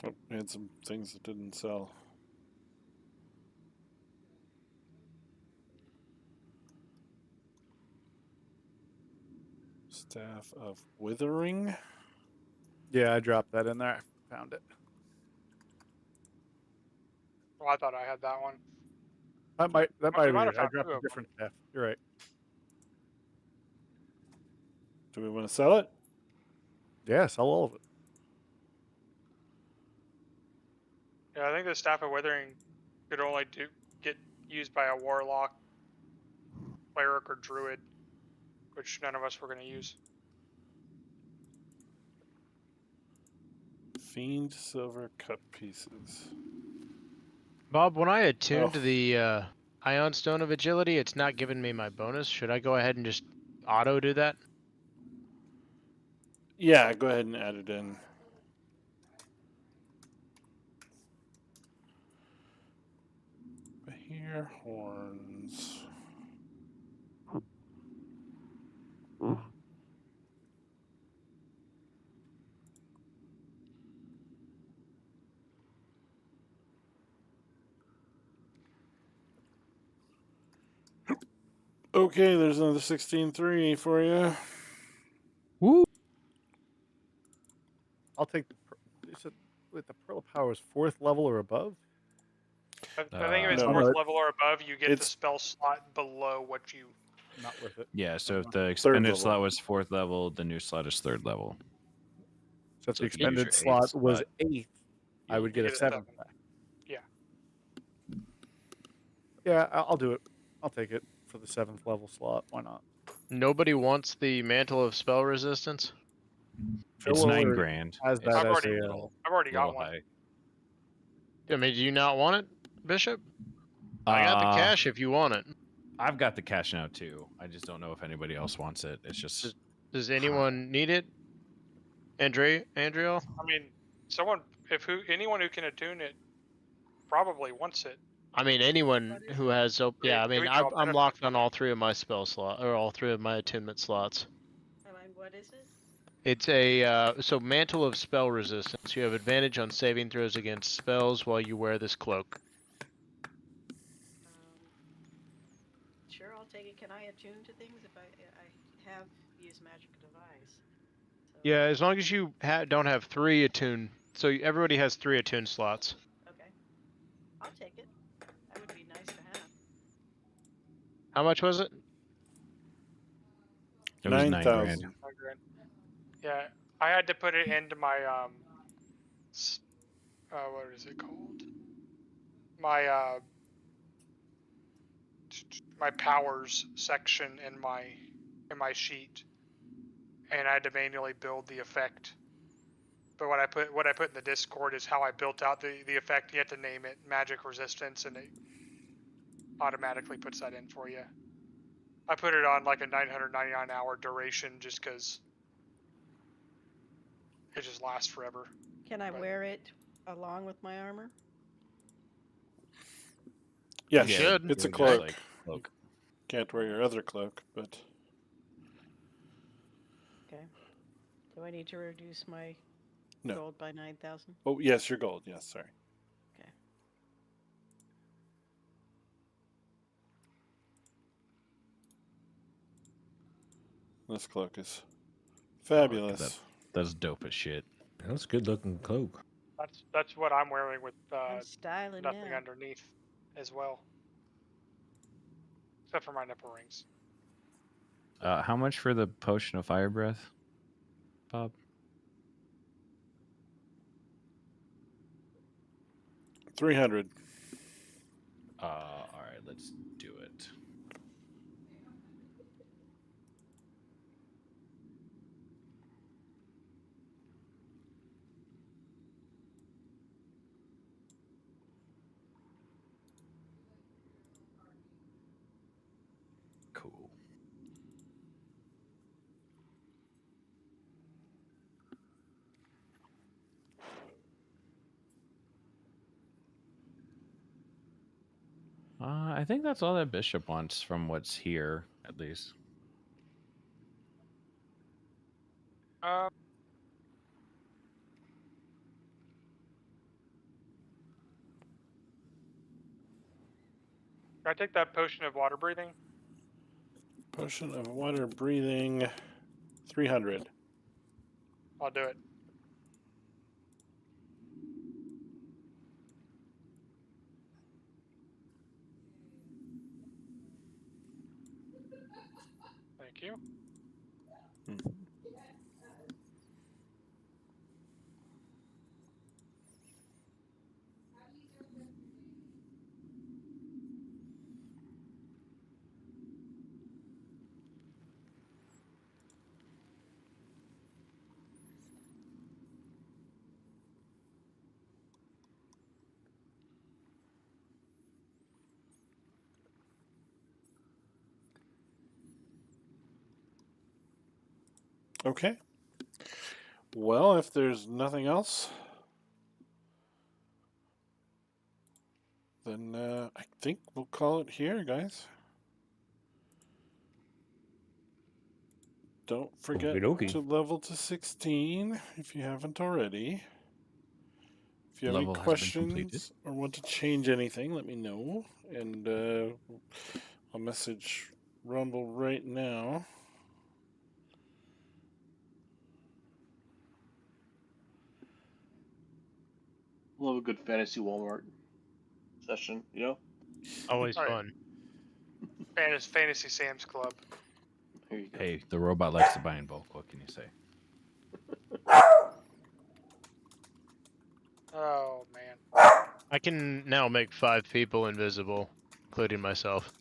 Oh, we had some things that didn't sell. Staff of Withering. Yeah, I dropped that in there. I found it. Well, I thought I had that one. That might We be might it. have I found dropped 2 a of them. different staff. You're right. Do we want to sell it? Yeah, sell all of it. Yeah, I think the Staff of Withering could only get used by a warlock, cleric, or druid, which none of us were going to use. Fiend silver cut pieces. Bob, when I attuned Oh. the Ion Stone of Agility, it's not giving me my bonus. Should I go ahead and just auto do that? Yeah, go ahead and add it in. Here, horns. Okay, there's another 16.3 for you. Woo! I'll take the. You said with the pearl of power is 4th level or above. I think if it's No. 4th level or above, you get the It's- spell slot below what you. Not worth it. Yeah, so if the Third expended level. slot was 4th level, the new slot is 3rd level. So if So the if you use your expended 8th slot was slot, 8th, I you'll would get a get a 7th 7. back. Yeah. Yeah, I'll do it. I'll take it for the 7th level slot. Why not? Nobody wants the Mantle of Spell Resistance? It's Phil 9 already grand. has It's that I've as already- a. I've already little got one. high. I mean, do you not want it, Bishop? I got the cash if you want it. I've got the cash now too. I just don't know if anybody else wants it. It's just Does anyone need it? Andriel? I mean, anyone who can attune it probably wants it. I mean, anyone who has... Yeah, I It mean, would draw I'm benefit locked from on all 3 of my spell slot, or all 3 of my attunement slots. What is it? It's a, so Mantle of Spell Resistance. You have advantage on saving throws against spells while you wear this cloak. Sure, I'll take it. Can I attune to things if I have used Magic Device? So, Yeah, as long as you don't have 3 attune. So everybody has 3 attune slots. Okay. I'll take it. That would be nice to have. How much was it? it was 9 grand. 9,000. Yeah, I had to put it into my what is it called? My my powers section in my sheet, and I had to manually build the effect. But what I put in the Discord is how I built out the effect. You have to name it magic resistance, and it automatically puts that in for you. I put it on like a 999 hour duration just because it just lasts forever. Can I Right. wear it along with my armor? Yes, You should. it's a Really just, cloak. like, cloak. Can't wear your other cloak, but Okay. Do I need to reduce my No. gold by 9,000? oh yes, your gold. Yes, sorry. Okay. This cloak is Oh, look at fabulous. that. That's dope as shit. That's a good looking cloak. That's what I'm wearing with I'm styling nothing now. underneath as well, except for my nipple rings. How much for the potion of fire breath, Bob? 300. All right, let's do it. Cool. I think that's all that Bishop wants from what's here, at least. Um, Can I take that potion of water breathing? Potion of water breathing, 300. I'll do it. Thank you. Okay. Well, if there's nothing else, then I think we'll call it here, guys. Don't forget Okey-dokey. to level to 16 if you haven't already. If you have Level any has been completed. questions or want to change anything, let me know. And I'll message Rumble right now. Love a good fantasy Walmart session, you know? Always All right. fun. Fantasy Sam's Club. Here you go. Hey, the robot likes to buy in bulk. What can you say? Oh man. I can now make 5 people invisible, including myself.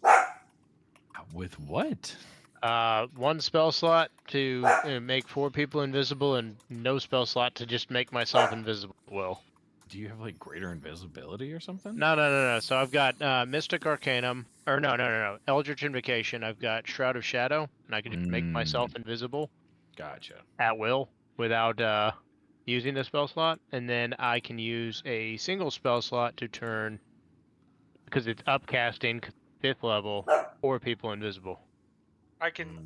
With what? 1 spell slot to make 4 people invisible, and no spell slot to just make myself invisible. Well, Do you have like greater invisibility or something? no. So I've got Mystic Arcanum, or no. Eldritch Invocation. I've got Shroud of Shadow, and I can just make myself invisible Gotcha. at will without using the spell slot, and then I can use a single spell slot to turn, because it's upcasting 5th level, 4 people invisible. I can.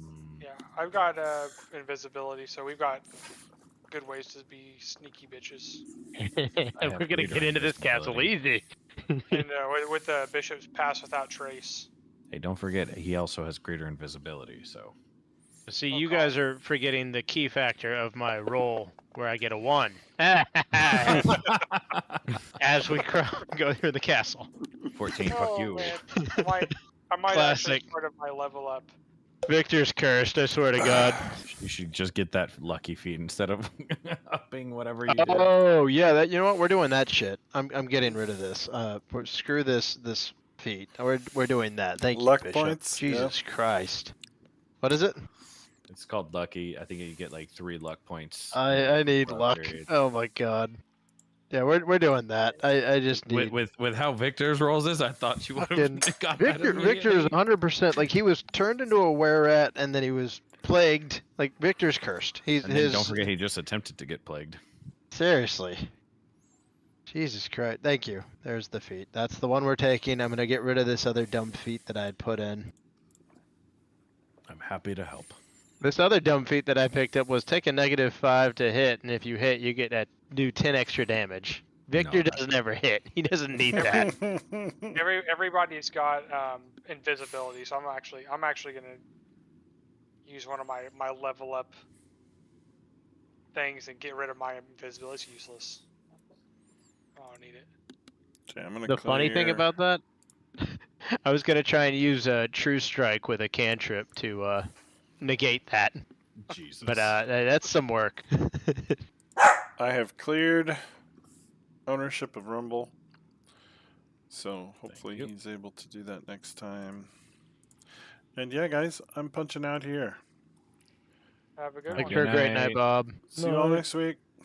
Yeah, I've got invisibility, so we've got good ways to be sneaky bitches. And we're gonna greater get into this castle easy. And with the bishop's pass without trace. Hey, don't forget he also has greater invisibility. So See, Oh, you God. guys are forgetting the key factor of my roll, where I get a 1 as we go through the castle. 14. Fuck Oh, you. man. I might Classic. actually part of my level up. Victor's cursed, I swear to God. You should just get that lucky feat instead of upping whatever you did. Oh yeah, that you know what? We're doing that shit. I'm getting rid of this. Screw this feat. We're doing that. Thank Luck you, Bishop. points, Jesus Christ. What is it? It's called lucky. I think you get like 3 luck points. I need per luck. period. Oh my God. Yeah, we're doing that. I just need With how Victor's rolls is, I thought you would fucking have got Victor. that Victor is immediately. 100% like he was turned into a were-rat and then he was plagued. Like Victor's cursed. He's And then his don't forget he just attempted to get plagued. seriously. Jesus Christ. Thank you. There's the feat. That's the one we're taking. I'm going to get rid of this other dumb feat that I had put in. I'm happy to help. This other dumb feat that I picked up was take a -5 to hit, and if you hit, you get to do 10 extra damage. Victor No, doesn't ever hit. He doesn't need that. Everybody's got invisibility, so I'm actually gonna use one of my level up things and get rid of my invisibility. It's useless. I don't need it. Okay, I'm gonna The funny thing clear- about that, I was going to try and use a True Strike with a cantrip to negate that, Jesus. but that's some work. I have cleared ownership of Rumble, so hopefully you. he's able to do that next time. And yeah, guys, I'm punching out here. Have a good Like one. your great night. night, Bob. See you all next week.